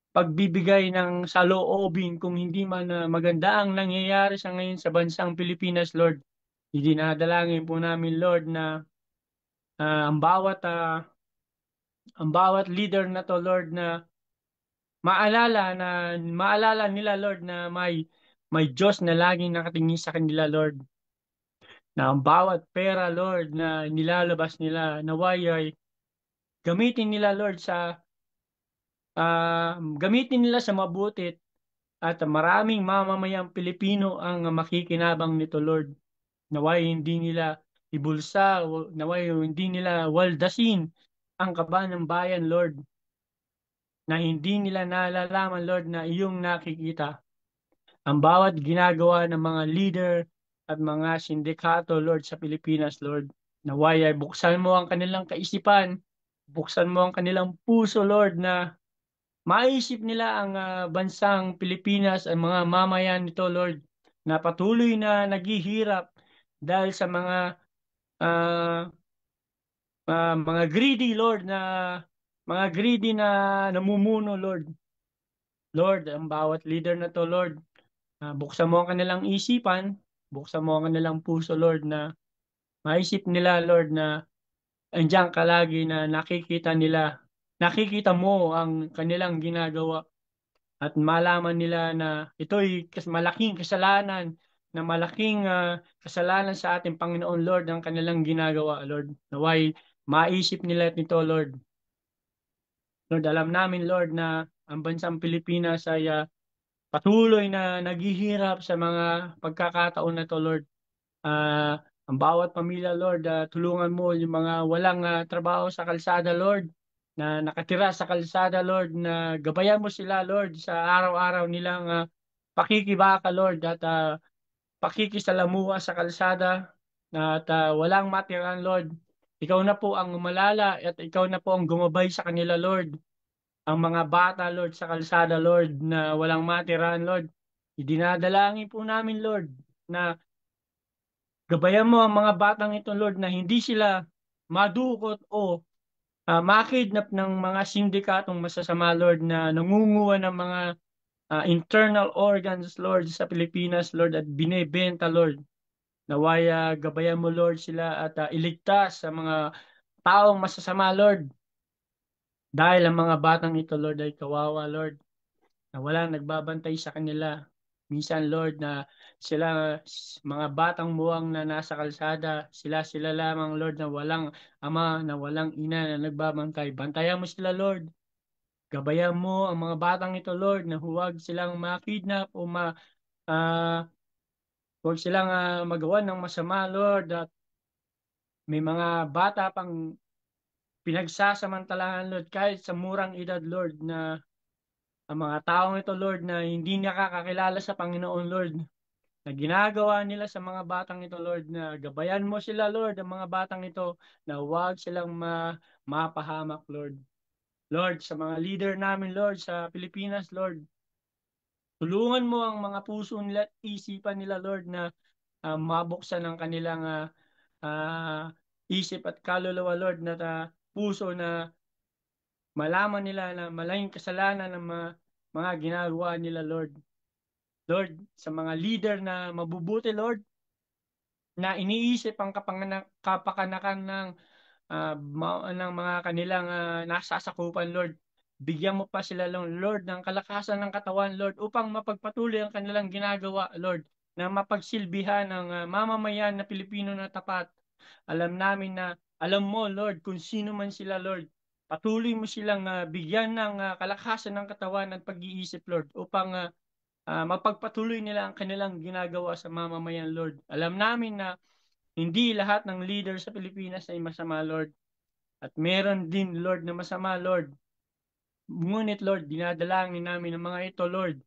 pagbibigay ng saloobin kung hindi man maganda ang nangyayari sa ngayon sa bansang Pilipinas, Lord. Idinadalangin po namin, Lord, na ah, ang bawat ah, ang bawat leader na to, Lord, na maalala nila, Lord, na may Diyos na laging nakatingin sa kanila, Lord. Na ang bawat pera, Lord, na nilalabas nila, naway ay gamitin nila sa mabuti at maraming mamamayang Pilipino ang makikinabang nito, Lord. Naway hindi nila ibulsa, naway hindi nila waldasin ang kaba ng bayan, Lord, na hindi nila nalalaman, Lord, na iyong nakikita ang bawat ginagawa ng mga leader at mga sindikato, Lord, sa Pilipinas, Lord. Naway ay buksan mo ang kanilang kaisipan, buksan mo ang kanilang puso, Lord, na maisip nila ang bansang Pilipinas, ang mga mamayan nito, Lord, na patuloy na naghihirap dahil sa mga ah, mga greedy, Lord, mga greedy na namumuno, Lord. Lord, ang bawat leader na to, Lord, buksan mo ang kanilang isipan, buksan mo ang kanilang puso, Lord, na maisip nila, Lord, na andiyan ka lagi na nakikita mo ang kanilang ginagawa at malaman nila na ito'y malaking kasalanan, na malaking kasalanan sa ating Panginoon, Lord, ang kanilang ginagawa, Lord. Naway maisip nila nito, Lord. Lord, alam namin, Lord, na ang bansang Pilipinas ay patuloy na naghihirap sa mga pagkakataon na to, Lord. Ang bawat pamilya, Lord, tulungan mo yung mga walang trabaho sa kalsada, Lord, na nakatira sa kalsada, Lord, na gabayan mo sila, Lord, sa araw-araw nilang pakikibaka, Lord, at pakikisalamuha sa kalsada, at walang matiran, Lord. Ikaw na po ang malala at ikaw na po ang gumabay sa kanila, Lord. Ang mga bata, Lord, sa kalsada, Lord, na walang matiran, Lord. Idinadalangin po namin, Lord, na gabayan mo ang mga batang ito, Lord, na hindi sila madukot o makidnap ng mga sindikatong masasama, Lord, na nangunguha ng mga internal organs, Lord, sa Pilipinas, Lord, at binebenta, Lord. Nawaya, gabayan mo, Lord, sila at iligtas sa mga taong masasama, Lord. Dahil ang mga batang ito, Lord, ay kawawa, Lord, na walang nagbabantay sa kanila. Minsan, Lord, na sila, mga batang muwang na nasa kalsada, sila lamang, Lord, na walang ama, na walang ina na nagbabantay. Bantayan mo sila, Lord. Gabayan mo ang mga batang ito, Lord, na huwag silang makidnap o ah, huwag silang magawa ng masama, Lord. At may mga bata pang pinagsasamantalahan, Lord, kahit sa murang edad, Lord, na ang mga taong ito, Lord, na hindi nakakakilala sa Panginoon, Lord, na ginagawa nila sa mga batang ito, Lord, na gabayan mo sila, Lord, ang mga batang ito, na huwag silang mapahamak, Lord. Lord, sa mga leader namin, Lord, sa Pilipinas, Lord, tulungan mo ang mga puso nila at isipan nila, Lord, na mabuksan ang kanilang ah, isip at kaluluwa, Lord, na puso na malaman nila na malaking kasalanan ng mga ginagawa nila, Lord. Lord, sa mga leader na mabubuti, Lord, na iniisip ang kapakanakan ng mga kanilang nasasakupan, Lord. Bigyan mo pa sila, Lord, ng kalakasan ng katawan, Lord, upang mapagpatuloy ang kanilang ginagawa, Lord, na mapagsilbihan ng mamamayan na Pilipino na tapat. Alam namin na, alam mo, Lord, kung sino man sila, Lord. Patuloy mo silang bigyan ng kalakasan ng katawan at pag-iisip, Lord, upang mapagpatuloy nila ang kanilang ginagawa sa mamamayan, Lord. Alam namin na hindi lahat ng leader sa Pilipinas ay masama, Lord. At meron din, Lord, na masama, Lord. Ngunit, Lord, dinadalangin namin ang mga ito, Lord.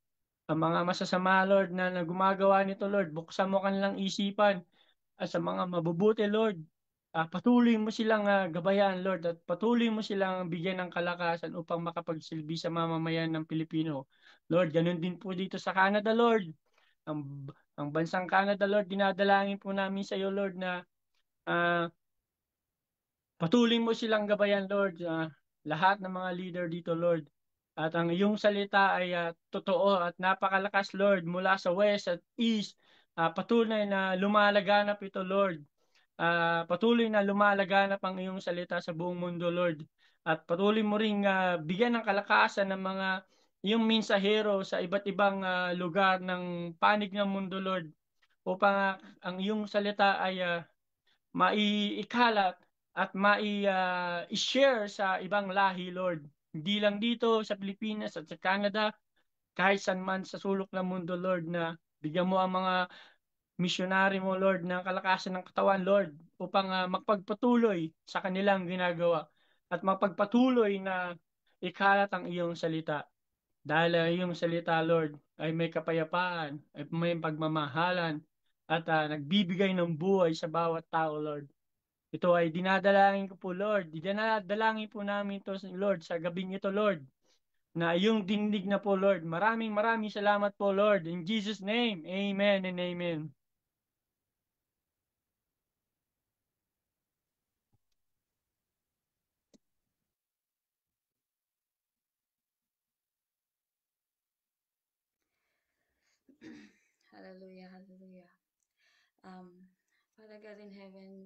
Ang mga masasama, Lord, na gumagawa nito, Lord. Buksan mo kanilang isipan. At sa mga mabubuti, Lord, patuloy mo silang gabayan, Lord, at patuloy mo silang bigyan ng kalakasan upang makapagsilbi sa mamamayan ng Pilipino. Lord, ganun din po dito sa Canada, Lord. Ang bansang Canada, Lord, dinadalangin po namin sa iyo, Lord, na ah, patuloy mo silang gabayan, Lord, lahat ng mga leader dito, Lord. At ang iyong salita ay totoo at napakalakas, Lord, mula sa west at east. Patuloy na lumalaganap ito, Lord. Patuloy na lumalaganap ang iyong salita sa buong mundo, Lord. At patuloy mo ring bigyan ng kalakasan ng mga iyong mensahero sa iba't ibang lugar ng panig ng mundo, Lord. Upang ang iyong salita ay maiikalat at share sa ibang lahi, Lord. Hindi lang dito sa Pilipinas at sa Canada, kahit saan man sa sulok ng mundo, Lord, na bigyan mo ang mga misyonary mo, Lord, ng kalakasan ng katawan, Lord, upang magpagpatuloy sa kanilang ginagawa at magpagpatuloy na ikalat ang iyong salita. Dahil ang iyong salita, Lord, ay may kapayapaan, ay may pagmamahalan, at nagbibigay ng buhay sa bawat tao, Lord. Ito ay dinadalangin ko po, Lord. Dinadalangin po namin ito, Lord, sa gabing ito, Lord, na iyong dinig na po, Lord. Maraming maraming salamat po, Lord. In Jesus' name, amen and amen. Hallelujah, hallelujah. Father God in heaven,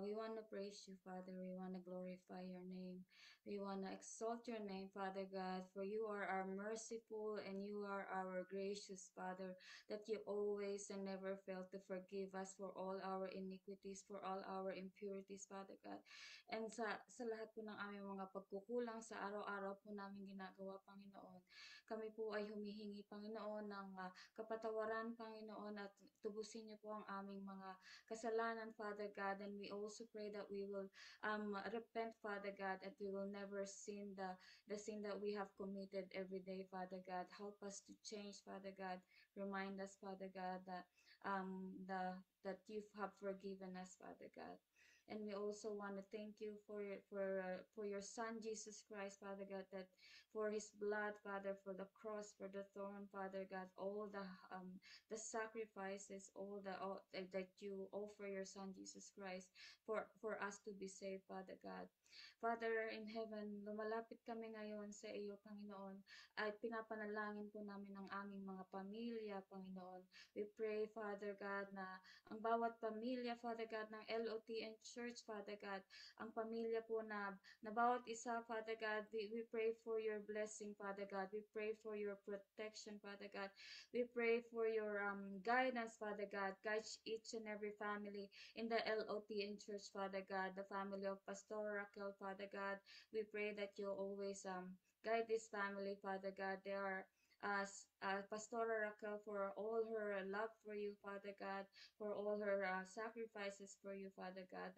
we want to praise you, Father. We want to glorify your name. We want to exalt your name, Father God, for you are our merciful and you are our gracious, Father, that you always and never fail to forgive us for all our iniquities, for all our impurities, Father God. And sa lahat po ng aming mga pagkukulang sa araw-araw po namin ginagawa, Panginoon, kami po ay humihingi, Panginoon, ng kapatawaran, Panginoon, at tubusin niyo po ang aming mga kasalanan, Father God, and we also pray that we will repent, Father God, and we will never sin the sin that we have committed every day, Father God. Help us to change, Father God. Remind us, Father God, that that you have forgiven us, Father God. And we also want to thank you for your Son Jesus Christ, Father God, that for His blood, Father, for the cross, for the thorn, Father God, all the sacrifices, all that you offer your Son Jesus Christ for us to be saved, Father God. Father in heaven, lumalapit kami ngayon sa iyo, Panginoon, at pinapanalangin po namin ang aming mga pamilya, Panginoon. We pray, Father God, na ang bawat pamilya, Father God, ng LOTN Church, Father God, ang pamilya po na bawat isa, Father God, we pray for your blessing, Father God. We pray for your protection, Father God. We pray for your guidance, Father God. Guide each and every family in the LOTN Church, Father God, the family of Pastor Raquel, Father God. We pray that you always guide this family, Father God. They are Pastora Raquel for all her love for you, Father God, for all her sacrifices for you, Father God,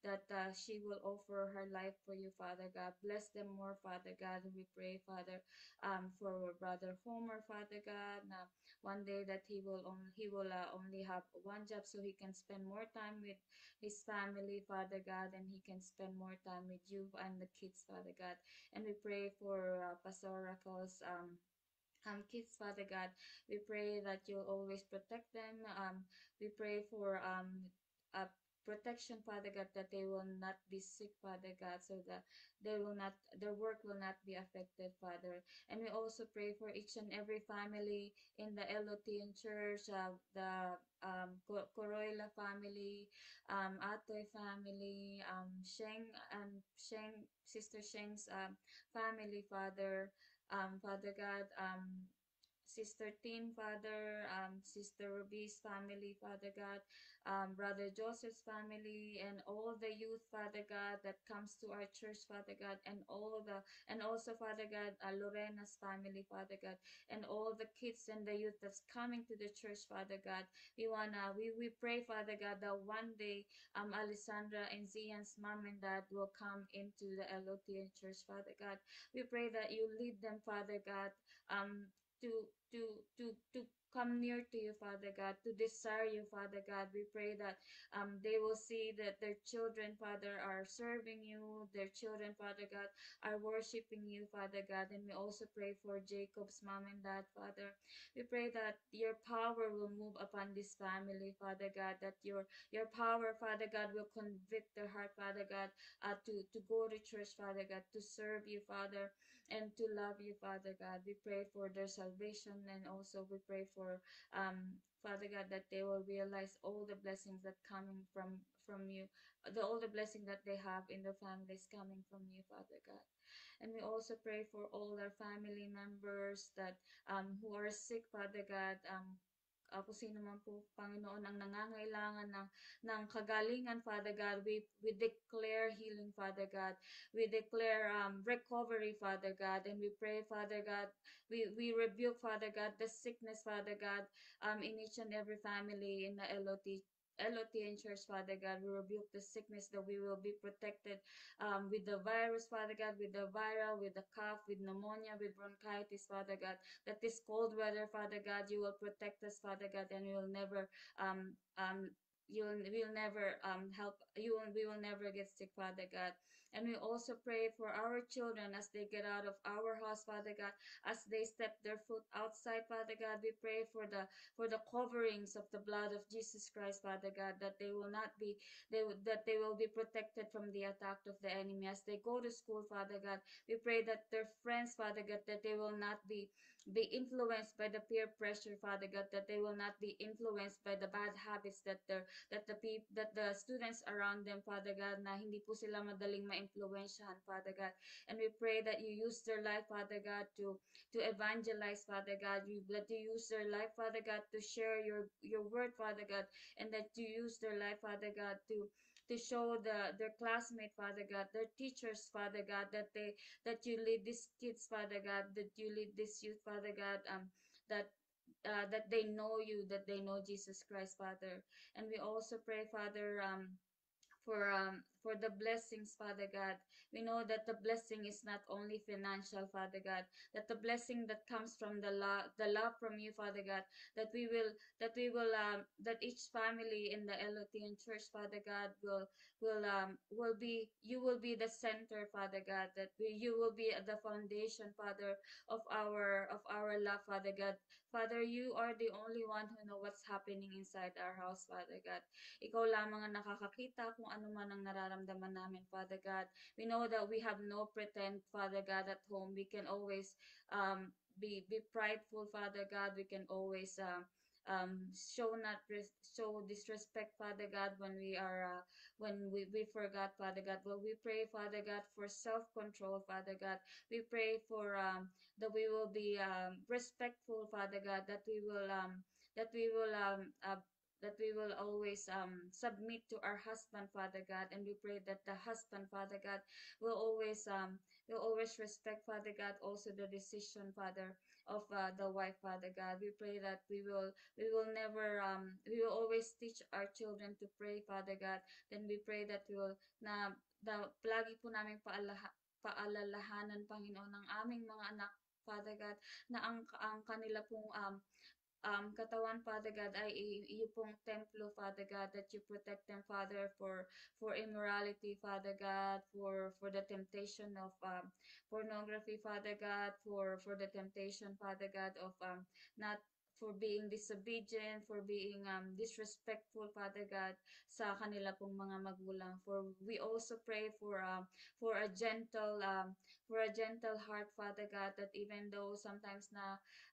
that she will offer her life for you, Father God. Bless them more, Father God. We pray, Father, for Brother Homer, Father God, na one day that he will only have one job so he can spend more time with his family, Father God, and he can spend more time with you and the kids, Father God. And we pray for Pastor Raquel's kids, Father God. We pray that you'll always protect them. We pray for protection, Father God, that they will not be sick, Father God, so that their work will not be affected, Father. And we also pray for each and every family in the LOTN Church, the Corolla family, Atoy family, Sheng, Sister Sheng's family, Father. Father God, Sister Tin, Father, Sister Ruby's family, Father God, Brother Joseph's family, and all the youth, Father God, that comes to our church, Father God, and also, Father God, Lorena's family, Father God, and all the kids and the youth that's coming to the church, Father God. We pray, Father God, that one day, Alessandra and Zian's mom and dad will come into the LOTN church, Father God. We pray that you lead them, Father God, to come near to you, Father God, to desire you, Father God. We pray that they will see that their children, Father, are serving you, their children, Father God, are worshiping you, Father God. And we also pray for Jacob's mom and dad, Father. We pray that your power will move upon this family, Father God, that your power, Father God, will convict their heart, Father God, to go to church, Father God, to serve you, Father, and to love you, Father God. We pray for their salvation, and also we pray for Father God, that they will realize all the blessings that coming from you, all the blessing that they have in their families coming from you, Father God. And we also pray for all our family members that who are sick, Father God, kung sino man po, Panginoon, ang nangangailangan ng kagalingan, Father God, we declare healing, Father God. We declare recovery, Father God. And we pray, Father God, we rebuke, Father God, the sickness, Father God, in each and every family in the LOTN Church, Father God. We rebuke the sickness, that we will be protected with the virus, Father God, with the viral, with the cough, with pneumonia, with bronchitis, Father God, that this cold weather, Father God, you will protect us, Father God, and we will never help you, we will never get sick, Father God. And we also pray for our children as they get out of our house, Father God, as they step their foot outside, Father God. We pray for the coverings of the blood of Jesus Christ, Father God, that they will not be that they will be protected from the attack of the enemy as they go to school, Father God. We pray that their friends, Father God, that they will not be influenced by the peer pressure, Father God, that they will not be influenced by the bad habits that the students around them, Father God, na hindi po sila madaling ma-influensyahan, Father God. And we pray that you use their life, Father God, to evangelize, Father God. That you use their life, Father God, to share your word, Father God, and that you use their life, Father God, to show their classmates, Father God, their teachers, Father God, that you lead these kids, Father God, that you lead this youth, Father God, that that they know you, that they know Jesus Christ, Father. And we also pray, Father, for the blessings, Father God. We know that the blessing is not only financial, Father God, that the blessing that comes from the love from you, Father God, that each family in the Elotian Church, Father God, will be you will be the center, Father God, you will be the foundation, Father, of our love, Father God. Father, you are the only one who know what's happening inside our house, Father God. Ikaw lamang ang nakakakita kung ano man ang nararamdaman namin, Father God. We know that we have no pretend, Father God, at home. We can always be prideful, Father God. We can always show disrespect, Father God, when we forgot, Father God. Well, we pray, Father God, for self-control, Father God. We pray for that we will be respectful, Father God, that we will that we will always submit to our husband, Father God, and we pray that the husband, Father God, will always respect, Father God, also the decision, Father, of the wife, Father God. We pray that we will never we will always teach our children to pray, Father God. Then we pray that we will palagi po namin paalalahanan, Panginoon, ng aming mga anak, Father God, na ang kanila pong katawan, Father God, ay iyo pong templo, Father God, that you protect them, Father, for immorality, Father God, for the temptation of pornography, Father God, for the temptation, Father God, of not for being disobedient, for being disrespectful, Father God, sa kanila pong mga magulang. For we also pray for a gentle heart, Father God, that even though sometimes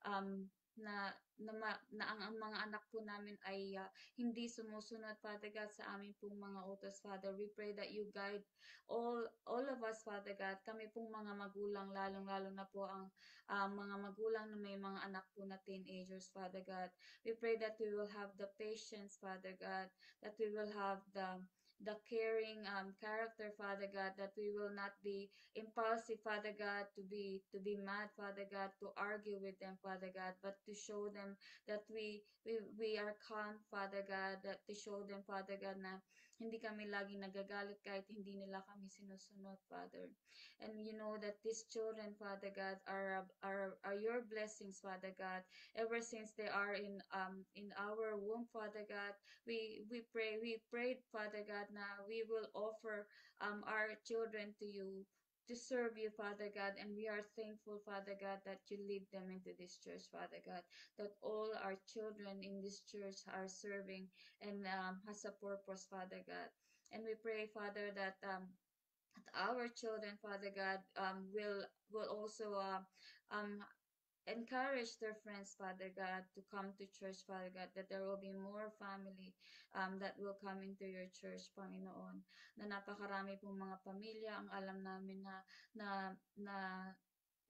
um, ang mga anak po namin ay hindi sumusunod, Father God, sa amin pong mga utos, Father. We pray that you guide all of us, Father God. Kami pong mga magulang, lalong-lalo na po ang mga magulang na may mga anak po na teenagers, Father God. We pray that we will have the patience, Father God, that we will have the caring character, Father God, that we will not be impulsive, Father God, to be mad, Father God, to argue with them, Father God, but to show them that we are calm, Father God, that to show them, Father God, na hindi kami laging nagagalit kahit hindi nila kami sinusunod, Father. And you know that these children, Father God, are your blessings, Father God. Ever since they are in our womb, Father God, we prayed, Father God, na we will offer our children to you to serve you, Father God, and we are thankful, Father God, that you lead them into this church, Father God, that all our children in this church are serving and has a purpose, Father God. And we pray, Father, that our children, Father God, will also um, encourage their friends, Father God, to come to church, Father God, that there will be more family that will come into your church, Panginoon, na napakarami pong mga pamilya, ang alam namin na, na,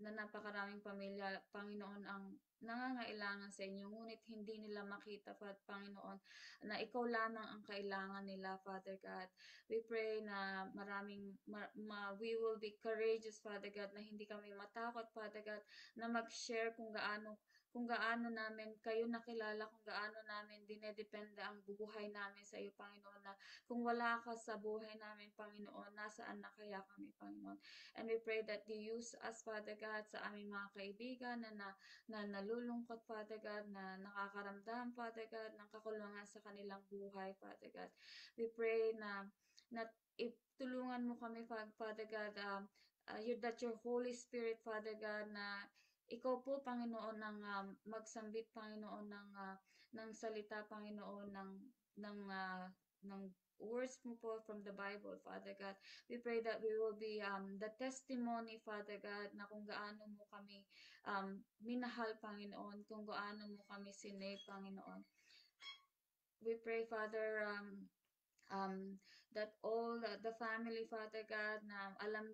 na napakaraming pamilya, Panginoon, ang nangangailangan sa inyo, ngunit hindi nila makita, Panginoon, na ikaw lamang ang kailangan nila, Father God. We pray na we will be courageous, Father God, na hindi kami matakot, Father God, na mag-share kung gaano namin kayo nakilala, kung gaano namin dinedepende ang buhay namin sa iyo, Panginoon, na kung wala ka sa buhay namin, Panginoon, nasaan na kaya kami, Panginoon. And we pray that you use us, Father God, sa aming mga kaibigan na nalulungkot, Father God, na nakakaramdam, Father God, ng kakulungan sa kanilang buhay, Father God. We pray na tulungan mo kami, Father God, that your Holy Spirit, Father God, na ikaw po, Panginoon, magsambit, Panginoon, ng salita, Panginoon, ng words mo po from the Bible, Father God. We pray that we will be the testimony, Father God, na kung gaano mo kami minahal, Panginoon, kung gaano mo kami sinave, Panginoon. We pray, Father, that all the family, Father God, na alam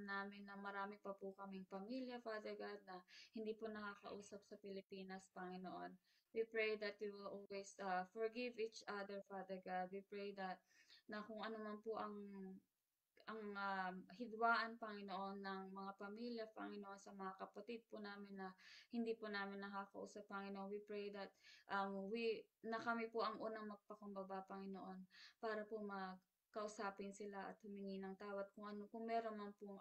namin na marami pa po kaming pamilya, Father God, na hindi po nakakausap sa Pilipinas, Panginoon. We pray that we will always forgive each other, Father God. We pray that na kung ano man po ang hidwaan, Panginoon, ng mga pamilya, Panginoon, sa mga kapatid po namin na hindi po namin nakakausap, Panginoon. We pray that na kami po ang unang magpakumbaba, Panginoon, para po kausapin sila at humingi ng tawad kung meron man pong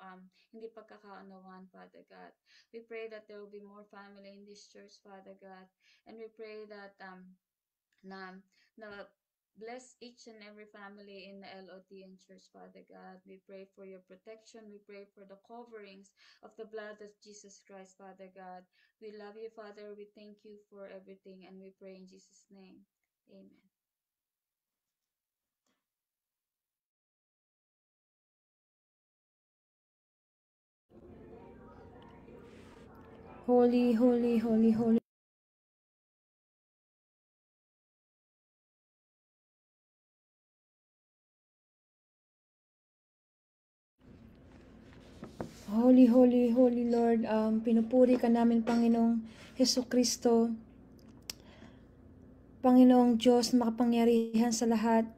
hindi pagkakaunawaan, Father God. We pray that there will be more family in this church, Father God. And we pray that na bless each and every family in the LOTN Church, Father God. We pray for your protection. We pray for the coverings of the blood of Jesus Christ, Father God. We love you, Father. We thank you for everything, and we pray in Jesus' name. Amen. Holy, holy, holy, holy. Holy, holy, holy Lord, pinupuri ka namin, Panginoong Hesus Kristo. Panginoong Diyos na makapangyarihan sa lahat.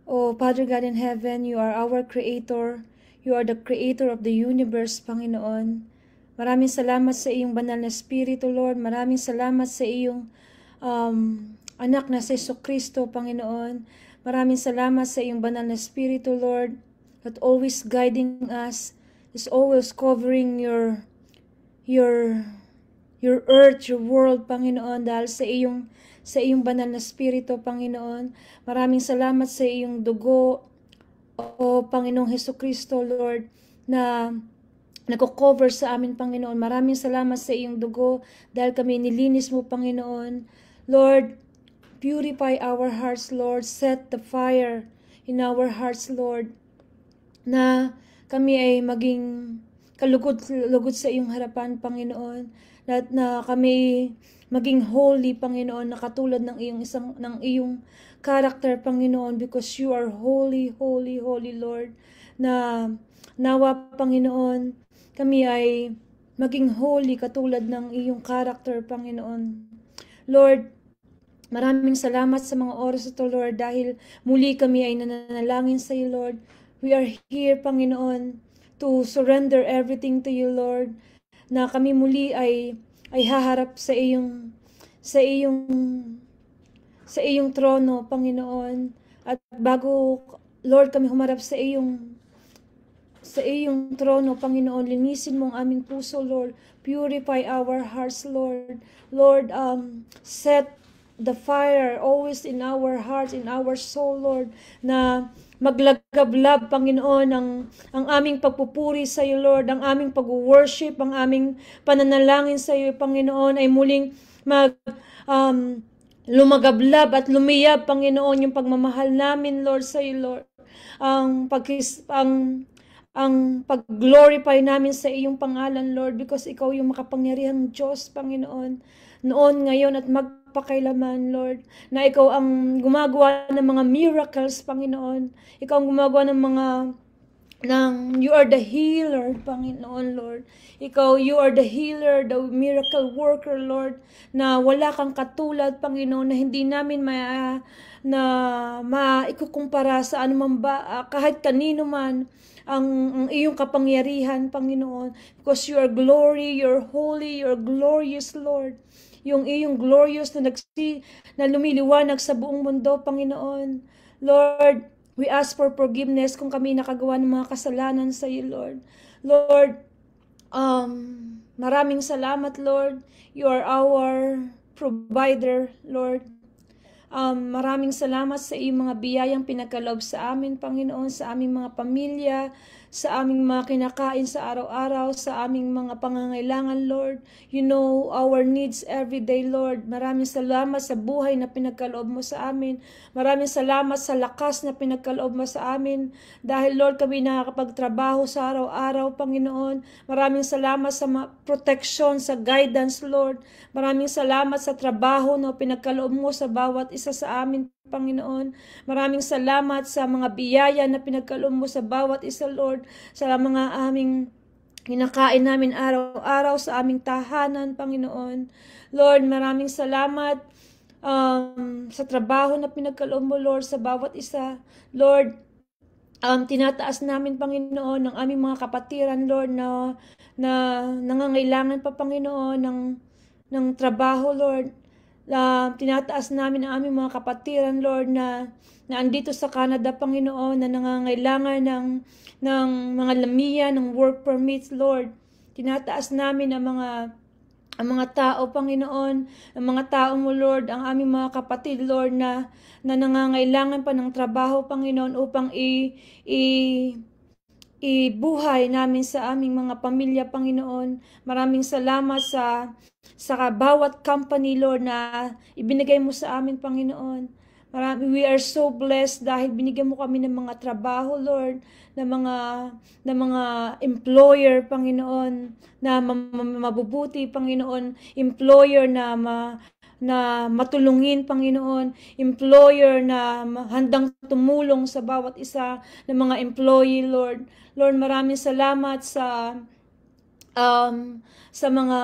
Oh, Father God in heaven, you are our Creator. You are the Creator of the universe, Panginoon. Maraming salamat sa iyong banal na Espiritu, Lord. Maraming salamat sa iyong anak na si Hesus Kristo, Panginoon. Maraming salamat sa iyong banal na Espiritu, Lord, that always guiding us, is always covering your earth, your world, Panginoon, dahil sa iyong banal na Espiritu, Panginoon. Maraming salamat sa iyong dugo, o Panginoong Hesus Kristo, Lord, na nagko-cover sa amin, Panginoon. Maraming salamat sa iyong dugo dahil kami nilinis mo, Panginoon. Lord, purify our hearts, Lord. Set the fire in our hearts, Lord, na kami ay maging kalugod sa iyong harapan, Panginoon. Na kami maging holy, Panginoon, na katulad ng iyong character, Panginoon, because you are holy, holy, holy, Lord. Na nawa, Panginoon, kami ay maging holy katulad ng iyong character, Panginoon. Lord, maraming salamat sa mga oras ito, Lord, dahil muli kami ay nananalangin sa iyo, Lord. We are here, Panginoon, to surrender everything to you, Lord, na kami muli ay haharap sa iyong trono, Panginoon. At bago, Lord, kami humarap sa iyong trono, Panginoon, linisin mo ang aming puso, Lord. Purify our hearts, Lord. Lord, set the fire always in our hearts, in our soul, Lord, na maglagablab, Panginoon, ang aming pagpupuri sa iyo, Lord, ang aming pag-worship, ang aming pananalangin sa iyo, Panginoon, ay muling lumagablab at lumiyab, Panginoon, yung pagmamahal namin, Lord, sa iyo, Lord. Ang pag-glorify namin sa iyong pangalan, Lord, because ikaw yung makapangyarihang Diyos, Panginoon, noon, ngayon, at magpakailaman, Lord, na ikaw ang gumagawa ng mga miracles, Panginoon. Ikaw ang gumagawa you are the healer, Panginoon, Lord. You are the healer, the miracle worker, Lord, na wala kang katulad, Panginoon, na hindi namin maikukumpara sa anumang kahit kanino man ang iyong kapangyarihan, Panginoon, because you are glory, you're holy, you're glorious, Lord. Yung iyong glorious na lumiliwanag sa buong mundo, Panginoon. Lord, we ask for forgiveness kung kami nakagawa ng mga kasalanan sa iyo, Lord. Lord, maraming salamat, Lord. You are our provider, Lord. Maraming salamat sa iyong mga biyayang pinagkaloob sa amin, Panginoon, sa aming mga pamilya, sa aming mga kinakain sa araw-araw, sa aming mga pangangailangan, Lord. You know our needs every day, Lord. Maraming salamat sa buhay na pinagkaloob mo sa amin. Maraming salamat sa lakas na pinagkaloob mo sa amin. Dahil, Lord, kami nakakapagtrabaho sa araw-araw, Panginoon. Maraming salamat sa protection, sa guidance, Lord. Maraming salamat sa trabaho na pinagkaloob mo sa bawat isa sa amin, Panginoon. Maraming salamat sa mga biyaya na pinagkaloob mo sa bawat isa, Lord. Sa mga aming kinakain namin araw-araw sa aming tahanan, Panginoon. Lord, maraming salamat sa trabaho na pinagkaloob mo, Lord, sa bawat isa. Lord, tinataas namin, Panginoon, ng aming mga kapatiran, Lord, na nangangailangan pa, Panginoon, ng trabaho, Lord. Tinataas namin ang aming mga kapatiran, Lord, na andito sa Canada, Panginoon, na nangangailangan ng mga lamiya, ng work permits, Lord. Tinataas namin ang mga tao, Panginoon, ang mga tao mo, Lord, ang aming mga kapatid, Lord, na nangangailangan pa ng trabaho, Panginoon, upang ibuhay namin sa aming mga pamilya, Panginoon. Maraming salamat sa bawat company, Lord, na ibinigay mo sa amin, Panginoon. We are so blessed dahil binigyan mo kami ng mga trabaho, Lord, ng mga employer, Panginoon, na mabubuti, Panginoon, employer na matulungin, Panginoon, employer na handang tumulong sa bawat isa ng mga employee, Lord. Lord, maraming salamat sa mga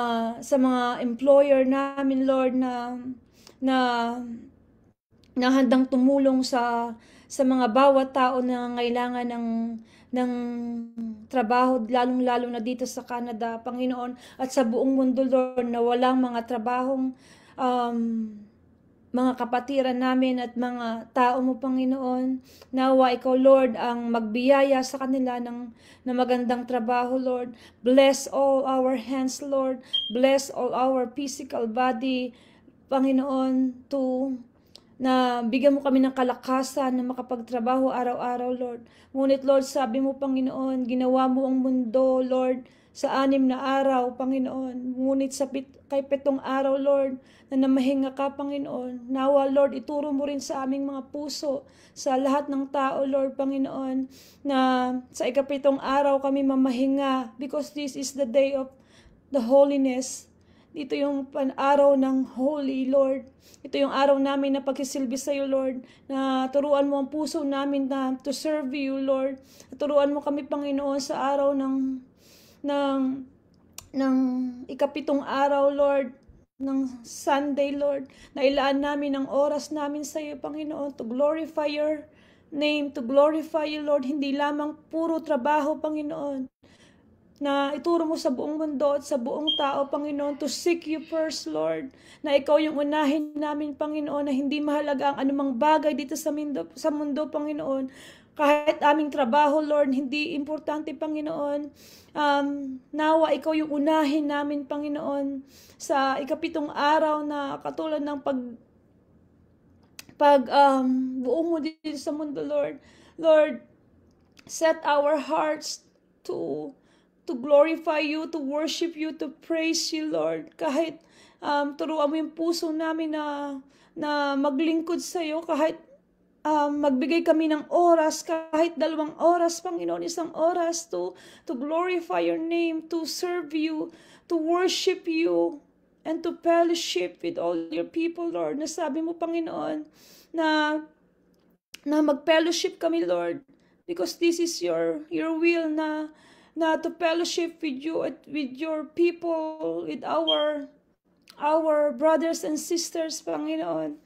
employer namin, Lord, na handang tumulong sa mga bawat tao na ngailangan ng trabaho, lalong-lalo na dito sa Canada, Panginoon, at sa buong mundo, Lord, na walang mga trabahong mga kapatiran namin at mga tao mo, Panginoon. Nawa ikaw, Lord, ang magbiyaya sa kanila ng magandang trabaho, Lord. Bless all our hands, Lord. Bless all our physical body, Panginoon, na bigyan mo kami ng kalakasan na makapagtrabaho araw-araw, Lord. Ngunit, Lord, sabi mo, Panginoon, ginawa mo ang mundo, Lord, sa 6 na araw, Panginoon. Ngunit kay 7 araw, Lord, na namahinga ka, Panginoon. Nawa, Lord, ituro mo rin sa aming mga puso, sa lahat ng tao, Lord, Panginoon, na sa ika-7 araw kami mamahinga, because this is the day of the holiness. Dito yung araw ng holy, Lord. Ito yung araw namin na pagsisilbi sa iyo, Lord, na turuan mo ang puso namin na to serve you, Lord. Turuan mo kami, Panginoon, sa araw ng ika-7 araw, Lord, ng Sunday, Lord, na ilaan namin ang oras namin sa iyo, Panginoon, to glorify your name, to glorify you, Lord. Hindi lamang puro trabaho, Panginoon, na ituro mo sa buong mundo at sa buong tao, Panginoon, to seek you first, Lord, na ikaw yung unahin namin, Panginoon, na hindi mahalaga ang anumang bagay dito sa mundo, Panginoon. Kahit aming trabaho, Lord, hindi importante, Panginoon. Nawa ikaw yung unahin namin, Panginoon, sa ika-7 araw na katulad ng buo mo dito sa mundo, Lord. Lord, set our hearts to glorify you, to worship you, to praise you, Lord. Kahit turuan mo yung puso namin na maglingkod sa iyo, kahit magbigay kami ng oras, kahit 2 oras, Panginoon, 1 oras to glorify your name, to serve you, to worship you, and to fellowship with all your people, Lord. Nasabi mo, Panginoon, na mag-fellowship kami, Lord, because this is your will na to fellowship with you at with your people, with our brothers and sisters, Panginoon.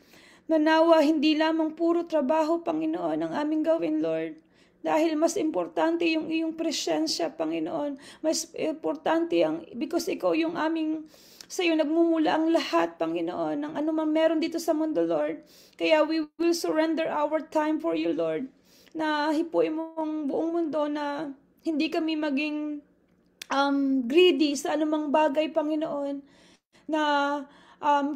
Manawa, hindi lamang puro trabaho, Panginoon, ang aming gawin, Lord. Dahil mas importante yung iyong presensya, Panginoon. Mas importante because ikaw yung sa iyo nagmumula ang lahat, Panginoon, ng anumang meron dito sa mundo, Lord. Kaya we will surrender our time for you, Lord. Na hipuin mo ang buong mundo, na hindi kami maging greedy sa anumang bagay, Panginoon. Na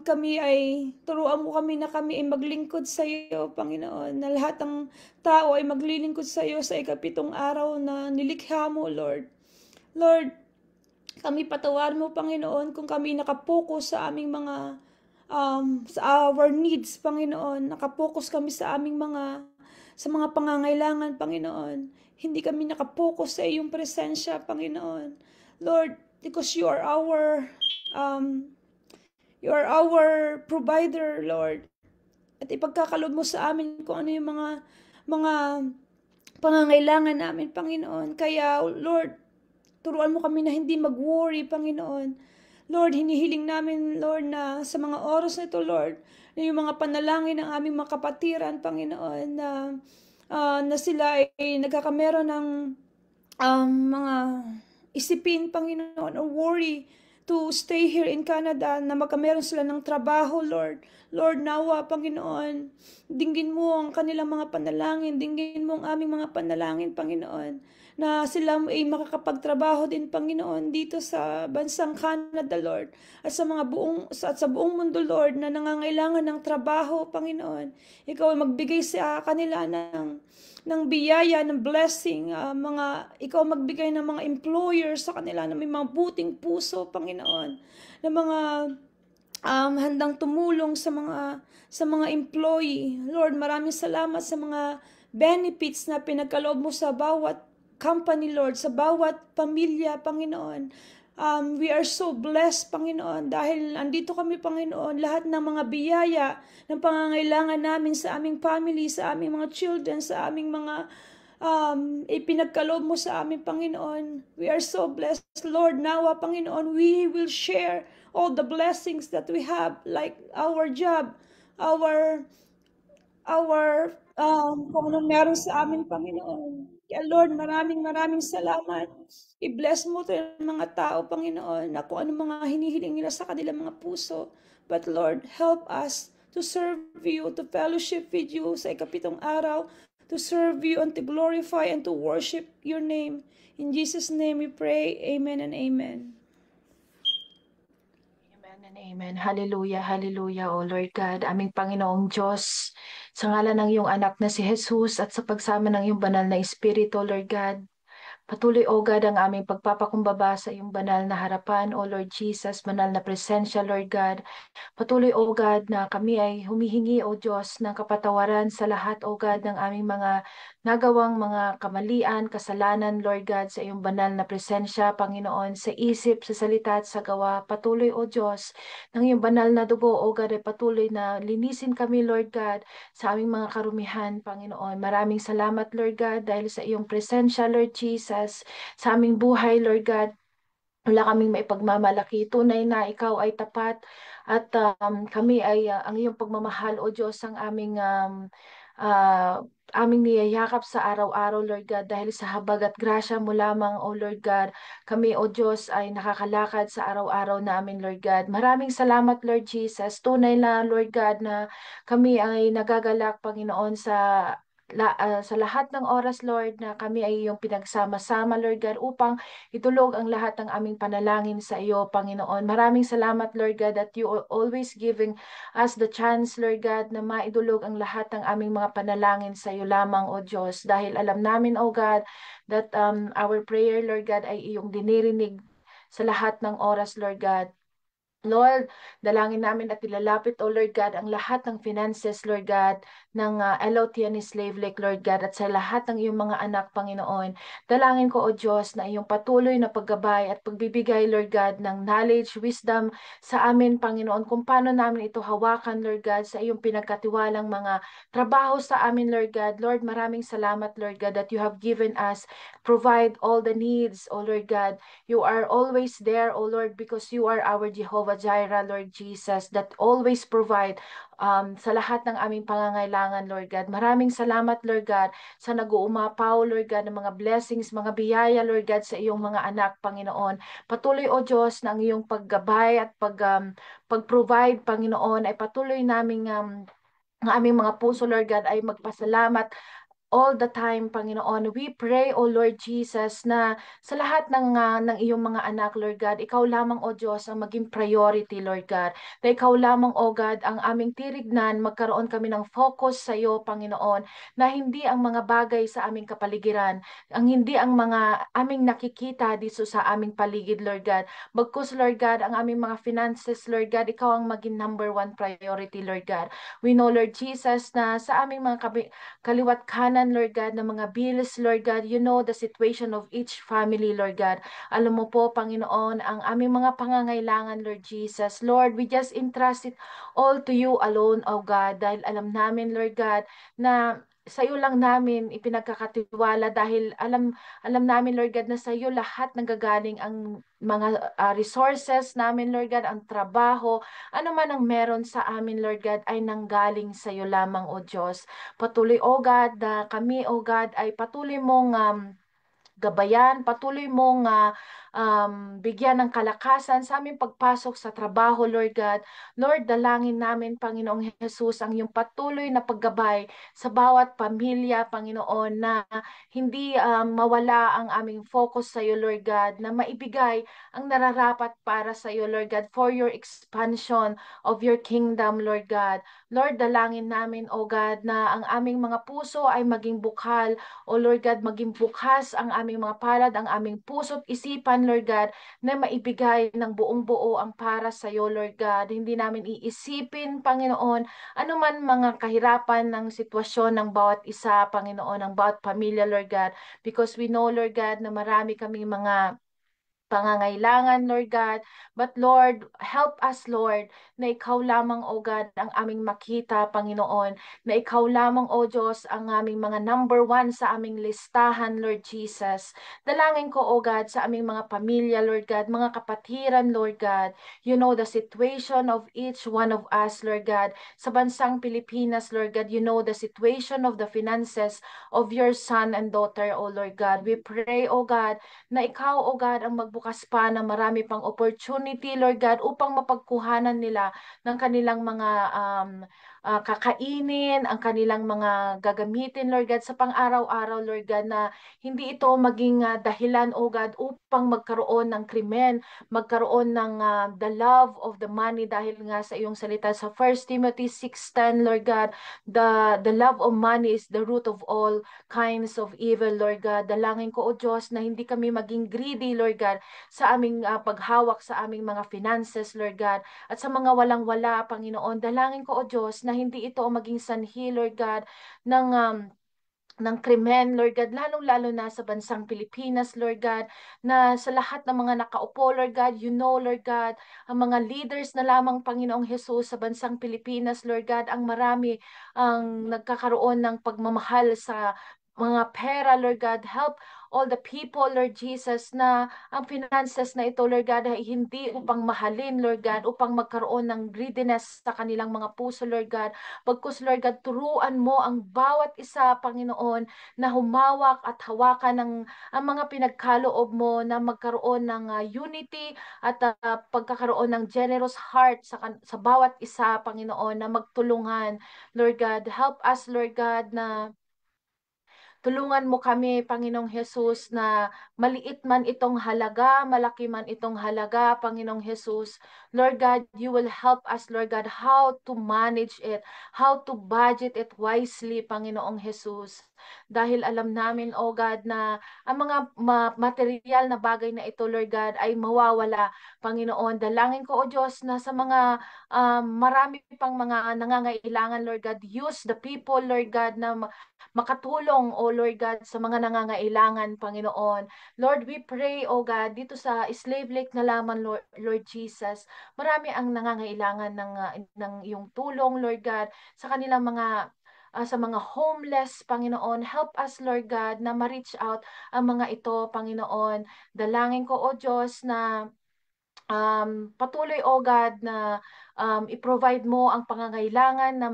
kami ay, turuan mo kami na kami ay maglingkod sa iyo, Panginoon, na lahat ng tao ay maglilingkod sa iyo sa ikapitong araw na nilikha mo, Lord. Lord, kami patawarin mo, Panginoon, kung kami nakapokus sa aming mga, sa our needs, Panginoon. Nakapokus kami sa aming sa mga pangangailangan, Panginoon. Hindi kami nakapokus sa iyong presensya, Panginoon. Lord, because you are our provider, Lord. At ipagkakalob mo sa amin kung ano yung mga pangangailangan namin, Panginoon. Kaya, Lord, turuan mo kami na hindi mag-worry, Panginoon. Lord, hinihiling namin, Lord, na sa mga oras na ito, Lord, na yung mga panalangin ng aming mga kapatiran, Panginoon, na sila ay nagkakamero ng mga isipin, Panginoon, or worry to stay here in Canada, na magkameron sila ng trabaho, Lord. Lord, nawa, Panginoon, dinggin mo ang kanilang mga panalangin, dinggin mo ang aming mga panalangin, Panginoon, na sila ay makakapagtrabaho din, Panginoon, dito sa bansang Canada, Lord, at sa buong mundo, Lord, na nangangailangan ng trabaho, Panginoon. Ikaw ay magbigay sa kanila ng biyaya, ng blessing, ikaw magbigay ng mga employers sa kanila na may mga buting puso, Panginoon, na mga handang tumulong sa mga employee. Lord, maraming salamat sa mga benefits na pinagkaloob mo sa bawat company, Lord, sa bawat pamilya, Panginoon. We are so blessed, Panginoon, dahil andito kami, Panginoon, lahat ng mga biyaya ng pangangailangan namin sa aming family, sa aming mga children, sa aming mga ipinagkaloob mo sa amin, Panginoon. We are so blessed, Lord. Nawa, Panginoon, we will share all the blessings that we have, like our job, kung anong meron sa amin, Panginoon. Kaya Lord, maraming salamat. I-bless mo ito yung mga tao, Panginoon, na kung anong mga hinihiling nila sa kanilang mga puso. But Lord, help us to serve you, to fellowship with you sa ikapitong araw, to serve you and to glorify and to worship your name. In Jesus' name we pray. Amen and amen. Amen and amen. Hallelujah, hallelujah, O Lord God, aming Panginoong Diyos, sa ngalan ng iyong anak na si Jesus at sa pagsama ng iyong banal na Espiritu, Lord God, patuloy, O God, ang aming pagpapakumbaba sa iyong banal na harapan, O Lord Jesus, banal na presensya, Lord God. Patuloy, O God, na kami ay humihingi, O Diyos, ng kapatawaran sa lahat, O God, ng aming mga nagawang mga kamalian, kasalanan, Lord God, sa iyong banal na presensya, Panginoon, sa isip, sa salita at sa gawa. Patuloy, O Diyos, ng iyong banal na dugo, O God, ay patuloy na linisin kami, Lord God, sa aming mga karumihan, Panginoon. Maraming salamat, Lord God, dahil sa iyong presensya, Lord Jesus, sa aming buhay, Lord God. Wala kaming maipagmamalaki. Tunay na ikaw ay tapat at kami ay ang iyong pagmamahal, O Diyos, ang aming niyayakap sa araw-araw, Lord God, dahil sa habag at grasya mo lamang, O Lord God. Kami, O Diyos, ay nakakalakad sa araw-araw namin, Lord God. Maraming salamat, Lord Jesus. Tunay na, Lord God, na kami ay nagagalak, Panginoon, sa lahat ng oras, Lord, na kami ay iyong pinagsama-sama, Lord God, upang itulog ang lahat ng aming panalangin sa iyo, Panginoon. Maraming salamat, Lord God, that you are always giving us the chance, Lord God, na maidulog ang lahat ng aming mga panalangin sa iyo lamang, O Diyos. Dahil alam namin, O God, that our prayer, Lord God, ay iyong dinirinig sa lahat ng oras, Lord God. Lord, dalangin namin at ilalapit, O Lord God, ang lahat ng finances, Lord God, ng LOTN Slave Lake, Lord God, at sa lahat ng iyong mga anak, Panginoon. Dalangin ko, O Diyos, na iyong patuloy na paggabay at pagbibigay, Lord God, ng knowledge, wisdom sa amin, Panginoon, kung paano namin ito hawakan, Lord God, sa iyong pinagkatiwalang mga trabaho sa amin, Lord God. Lord, maraming salamat, Lord God, that you have given us, provide all the needs, O Lord God. You are always there, O Lord, because you are our Jehovah Jireh, Lord Jesus, that always provide sa lahat ng aming pangangailangan, Lord God. Maraming salamat, Lord God, sa nag-uumapaw, Lord God, ng mga blessings, mga biyaya, Lord God, sa iyong mga anak, Panginoon. Patuloy, O Diyos, na ang iyong paggabay at pag-provide, Panginoon, ay patuloy naming ang aming mga puso, Lord God, ay magpasalamat all the time, Panginoon. We pray, O Lord Jesus, na sa lahat ng iyong mga anak, Lord God, ikaw lamang, O Diyos, ang maging priority, Lord God. Na ikaw lamang, O God, ang aming tirignan, magkaroon kami ng focus sa iyo, Panginoon, na hindi ang mga bagay sa aming kapaligiran, ang hindi ang mga aming nakikita dito sa aming paligid, Lord God. Bagkus, Lord God, ang aming mga finances, Lord God, ikaw ang maging number one priority, Lord God. We know, Lord Jesus, na sa aming mga kaliwat kanan, Lord God, ng mga bills, Lord God. You know the situation of each family, Lord God. Alam mo po, Panginoon, ang aming mga pangangailangan, Lord Jesus. Lord, we just entrust it all to you alone, O God, dahil alam namin, Lord God, na sa iyo lang namin ipinagkakatiwala dahil alam namin, Lord God, na sa iyo lahat nanggagaling ang mga resources namin, Lord God, ang trabaho, ano man ang meron sa amin, Lord God, ay nanggaling sa iyo lamang, O Diyos. Patuloy, O God, na kami, O God, ay patuloy mong gabayan, patuloy mong bigyan ng kalakasan sa aming pagpasok sa trabaho, Lord God. Lord, dalangin namin, Panginoong Jesus, ang iyong patuloy na paggabay sa bawat pamilya, Panginoon, na hindi mawala ang aming focus sa iyo, Lord God, na maibigay ang nararapat para sa iyo, Lord God, for your expansion of your kingdom, Lord God. Lord, dalangin namin, O God, na ang aming mga puso ay maging bukal, o Lord God, maging bukas ang aming mga palad, ang aming puso't isipan, Lord God, na maibigay ng buong buo ang para sa iyo, Lord God. Hindi namin iisipin, Panginoon, anuman mga kahirapan ng sitwasyon ng bawat isa, Panginoon, ng bawat pamilya, Lord God, because we know, Lord God, na marami kaming mga pangangailangan, Lord God. But Lord, help us, Lord, na ikaw lamang, O God, ang aming makita, Panginoon, na ikaw lamang, O Diyos, ang aming mga number one sa aming listahan, Lord Jesus. Dalangin ko, O God, sa aming mga pamilya, Lord God, mga kapatiran, Lord God. You know the situation of each one of us, Lord God. Sa bansang Pilipinas, Lord God, you know the situation of the finances of your son and daughter, O Lord God. We pray, O God, na ikaw, O God, ang magbukas pa ng marami pang opportunity, Lord God, upang mapagkuhanan nila ng kanilang mga kakainin, ang kanilang mga gagamitin, Lord God, sa pang-araw-araw, Lord God, na hindi ito maging dahilan, O God, upang magkaroon ng krimen, magkaroon ng the love of the money, dahil nga sa iyong salita sa 1 Timothy 6:10, Lord God, the love of money is the root of all kinds of evil, Lord God. Dalangin ko, O Diyos, na hindi kami maging greedy, Lord God, sa aming paghawak sa aming mga finances, Lord God, at sa mga walang-wala, Panginoon. Dalangin ko, O Diyos, na hindi ito maging sanhi, Lord God, ng krimen, Lord God, lalong-lalo na sa bansang Pilipinas, Lord God, na sa lahat ng mga nakaupo, Lord God, you know, Lord God, ang mga leaders na lamang, Panginoong Jesus, sa bansang Pilipinas, Lord God, ang marami ang nagkakaroon ng pagmamahal sa mga pera, Lord God. Help all the people, Lord Jesus, na ang finances na ito, Lord God, ay hindi upang mahalin, Lord God, upang magkaroon ng greediness sa kanilang mga puso, Lord God. Pagkus, Lord God, turuan mo ang bawat isa, Panginoon, na humawak at hawakan ng ang mga pinagkaloob mo, na magkaroon ng unity at pagkakaroon ng generous heart sa bawat isa, Panginoon, na magtulungan. Lord God, help us, Lord God, na tulungan mo kami, Panginoong Jesus, na maliit man itong halaga, malaki man itong halaga, Panginoong Jesus. Lord God, you will help us, Lord God, how to manage it, how to budget it wisely, Panginoong Jesus. Dahil alam namin, oh God, na ang mga material na bagay na ito, Lord God, ay mawawala, Panginoon. Dalangin ko, O Diyos, na sa mga marami pang mga nangangailangan, Lord God, use the people, Lord God, na makatulong, O Lord God, sa mga nangangailangan, Panginoon. Lord, we pray, O God, dito sa Slave Lake na lamang, Lord Jesus, marami ang nangangailangan ng iyong tulong, Lord God, sa kanilang mga sa mga homeless, Panginoon. Help us, Lord God, na ma-reach out ang mga ito, Panginoon. Dalangin ko, O Diyos, na patuloy, O God, na i-provide mo ang pangangailangan ng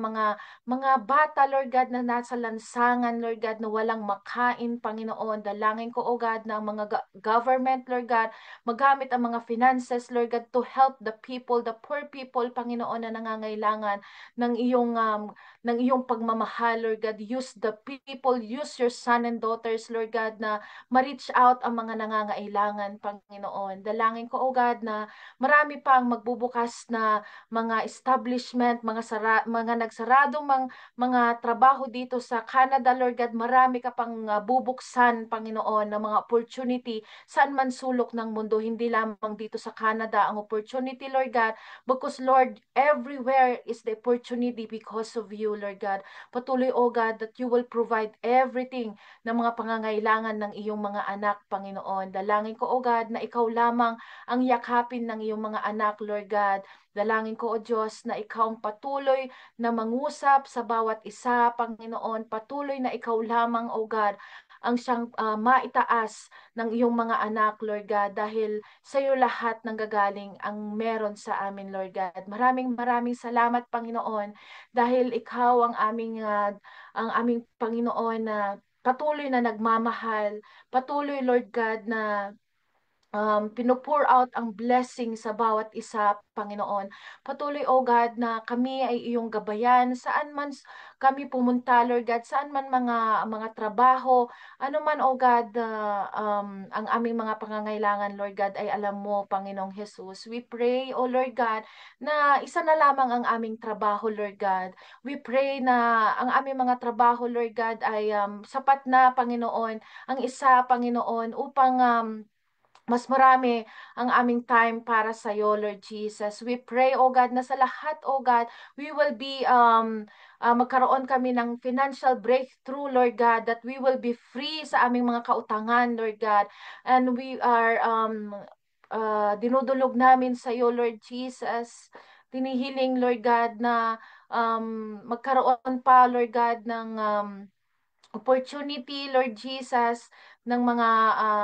mga bata, Lord God, na nasa lansangan, Lord God, na walang makain, Panginoon. Dalangin ko, O God, na ang mga government, Lord God, magamit ang mga finances, Lord God, to help the people, the poor people, Panginoon, na nangangailangan ng iyong pagmamahal, Lord God. Use the people, use your son and daughters, Lord God, na ma-reach out ang mga nangangailangan, Panginoon. Dalangin ko, O God, na marami pang magbubukas na mga establishment, mga nagsaradong mga trabaho dito sa Canada, Lord God. Marami ka pang bubuksan, Panginoon, ng mga opportunity saan man sulok ng mundo, hindi lamang dito sa Canada ang opportunity, Lord God, because, Lord, everywhere is the opportunity because of you, Lord God. Patuloy, O God, that you will provide everything ng mga pangangailangan ng iyong mga anak, Panginoon. Dalangin ko, O God, na ikaw lamang ang yakapin ng iyong mga anak, Lord God. Dalangin ko, O Diyos, na ikaw ang patuloy na mangusap sa bawat isa, Panginoon. Patuloy na ikaw lamang, O God, ang siyang maitaas ng iyong mga anak, Lord God, dahil sa iyo lahat ng gagaling ang meron sa amin, Lord God. Maraming maraming salamat, Panginoon, dahil ikaw ang aming Panginoon na patuloy na nagmamahal, patuloy, Lord God, na pinupour out ang blessing sa bawat isa, Panginoon. Patuloy, O God, na kami ay iyong gabayan, saan man kami pumunta, Lord God, saan man mga trabaho, ano man, O God, ang aming mga pangangailangan, Lord God, ay alam mo, Panginoong Jesus. We pray, O Lord God, na isa na lamang ang aming trabaho, Lord God. We pray na ang aming mga trabaho, Lord God, ay sapat na, Panginoon, ang isa, Panginoon, upang mas marami ang aming time para sa iyo, Lord Jesus. We pray, O God, na sa lahat, O God, we will be, magkaroon kami ng financial breakthrough, Lord God, that we will be free sa aming mga kautangan, Lord God. And we are, dinudulog namin sa iyo, Lord Jesus. Tinihiling, Lord God, na magkaroon pa, Lord God, ng opportunity, Lord Jesus, ng mga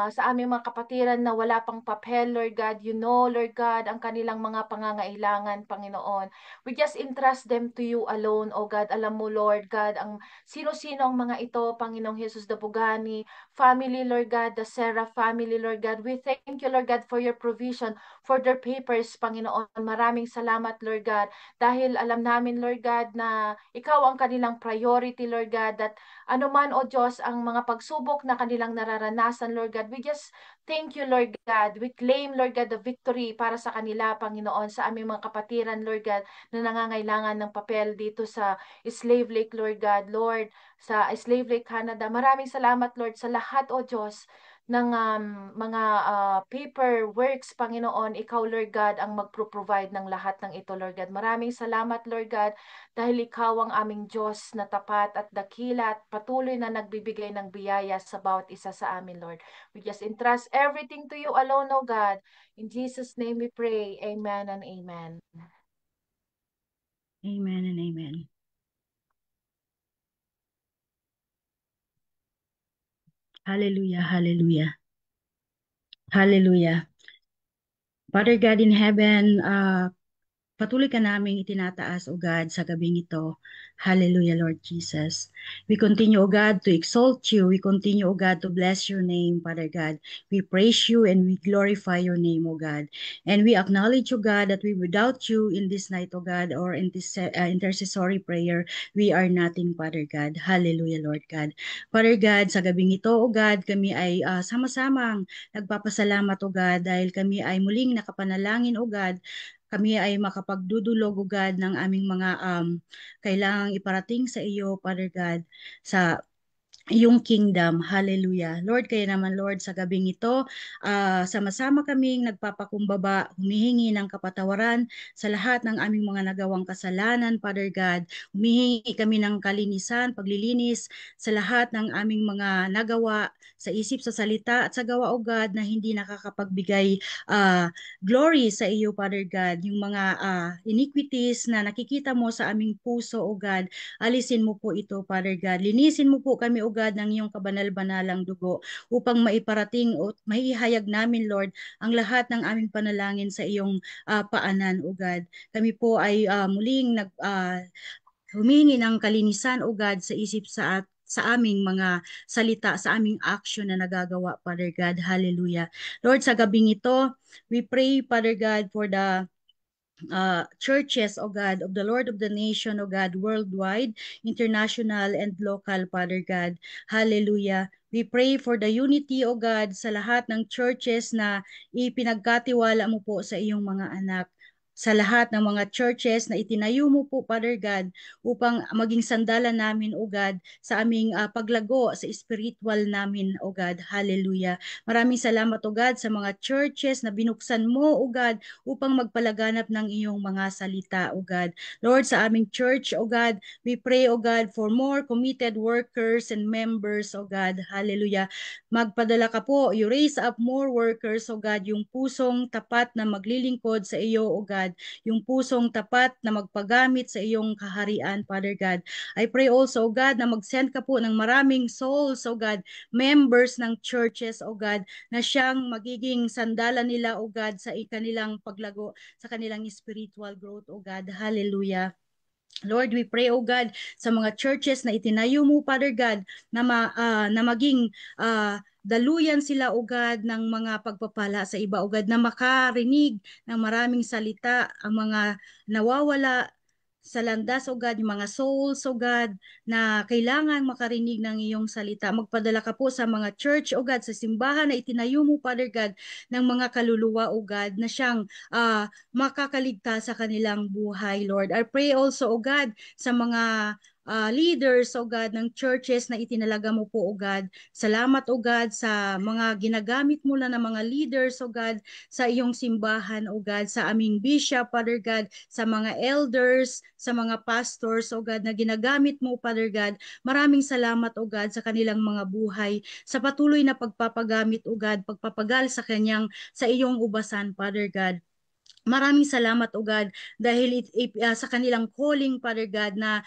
sa aming mga kapatiran na wala pang papel, Lord God. You know, Lord God, ang kanilang mga pangangailangan, Panginoon. We just entrust them to you alone, O God. Alam mo, Lord God, ang sino-sino ang mga ito, Panginoong Jesus Dabugani, family, Lord God, the Sarah family, Lord God. We thank you, Lord God, for your provision, for their papers, Panginoon. Maraming salamat, Lord God, dahil alam namin, Lord God, na ikaw ang kanilang priority, Lord God, that ano man, O Diyos, ang mga pagsubok na kanilang nararanasan, Lord God, we just thank you, Lord God. We claim, Lord God, the victory para sa kanila, Panginoon, sa aming mga kapatiran, Lord God, na nangangailangan ng papel dito sa Slave Lake, Lord God, Lord, sa Slave Lake, Canada. Maraming salamat, Lord, sa lahat, O Diyos, ng mga paperworks, Panginoon. Ikaw, Lord God, ang magpro-provide ng lahat ng ito, Lord God. Maraming salamat, Lord God, dahil ikaw ang aming Diyos na tapat at dakila at patuloy na nagbibigay ng biyaya sa bawat isa sa amin, Lord. We just entrust everything to you alone, O God. In Jesus' name we pray. Amen and amen. Amen and amen. Hallelujah, hallelujah. Hallelujah. Father God in heaven, patuloy ka naming itinataas, O God, sa gabing ito. Hallelujah, Lord Jesus. We continue, O God, to exalt you. We continue, O God, to bless your name, Father God. We praise you and we glorify your name, O God. And we acknowledge, O God, that we without you in this night, O God, or in this intercessory prayer, we are nothing, Father God. Hallelujah, Lord God. Father God, sa gabing ito, O God, kami ay sama-samang nagpapasalamat, O God, dahil kami ay muling nakapanalangin, O God, kami ay makapagdudulog, O God, ng aming mga kailangang iparating sa iyo, Father God, sa iyong kingdom. Hallelujah. Lord, kaya naman, Lord, sa gabing ito, sama-sama kaming nagpapakumbaba, humihingi ng kapatawaran sa lahat ng aming mga nagawang kasalanan, Father God. Humihingi kami ng kalinisan, paglilinis sa lahat ng aming mga nagawa sa isip, sa salita, at sa gawa, O God, na hindi nakakapagbigay glory sa iyo, Father God. Yung mga iniquities na nakikita mo sa aming puso, O God, alisin mo po ito, Father God. Linisin mo po kami, O God, ng iyong kabanal-banalang dugo upang maiparating o maihayag namin, Lord, ang lahat ng aming panalangin sa iyong paanan, O God. Kami po ay muling humingi ng kalinisan, O God, sa isip sa aming mga salita, sa aming action na nagagawa, Father God. Hallelujah. Lord, sa gabing ito, we pray, Father God, for the churches, O God, of the Lord of the nation, O God, worldwide, international, and local, Father God. Hallelujah. We pray for the unity, O God, sa lahat ng churches na ipinagkatiwala mo po sa iyong mga anak. Sa lahat ng mga churches na itinayo mo po, Father God, upang maging sandalan namin, O God, sa aming paglago sa spiritual namin, O God. Hallelujah. Maraming salamat, O God, sa mga churches na binuksan mo, O God, upang magpalaganap ng iyong mga salita, O God. Lord, sa aming church, O God, we pray, O God, for more committed workers and members, O God. Hallelujah. Magpadala ka po, you raise up more workers, O God, yung pusong tapat na maglilingkod sa iyo, O God, yung pusong tapat na magpagamit sa iyong kaharian, Father God. I pray also, O God, na mag-send ka po ng maraming souls, O God, members ng churches, O God, na siyang magiging sandalan nila, O God, sa kanilang paglago, sa kanilang spiritual growth, O God. Hallelujah. Lord, we pray, O God, sa mga churches na itinayo mo, Father God, na maging daluyan sila, O God, ng mga pagpapala sa iba, O God, na makarinig ng maraming salita, ang mga nawawala sa landas, O God, yung mga souls, O God, na kailangan makarinig ng iyong salita. Magpadala ka po sa mga church, O God, sa simbahan na itinayo mo, Father God, ng mga kaluluwa, O God, na siyang makakaligtas sa kanilang buhay, Lord. I pray also, O God, sa mga leaders, O God, ng churches na itinalaga mo po, O God. Salamat, O God, sa mga ginagamit mo na ng mga leaders, O God, sa iyong simbahan, O God, sa aming bishop, Father God, sa mga elders, sa mga pastors, O God, na ginagamit mo, Father God. Maraming salamat, O God, sa kanilang mga buhay, sa patuloy na pagpapagamit, O God, pagpapagal sa iyong ubasan, Father God. Maraming salamat, O God, dahil sa kanilang calling, Father God, na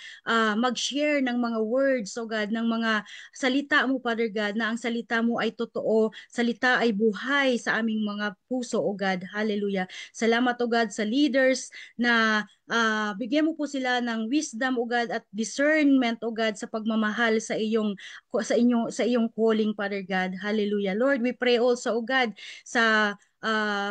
mag-share ng mga words, O God, ng mga salita mo, Father God, na ang salita mo ay totoo, salita ay buhay sa aming mga puso, O God. Hallelujah. Salamat, O God, sa leaders na bigyan mo po sila ng wisdom, O God, at discernment, O God, sa pagmamahal sa iyong calling, Father God. Hallelujah. Lord, we pray also, O God, sa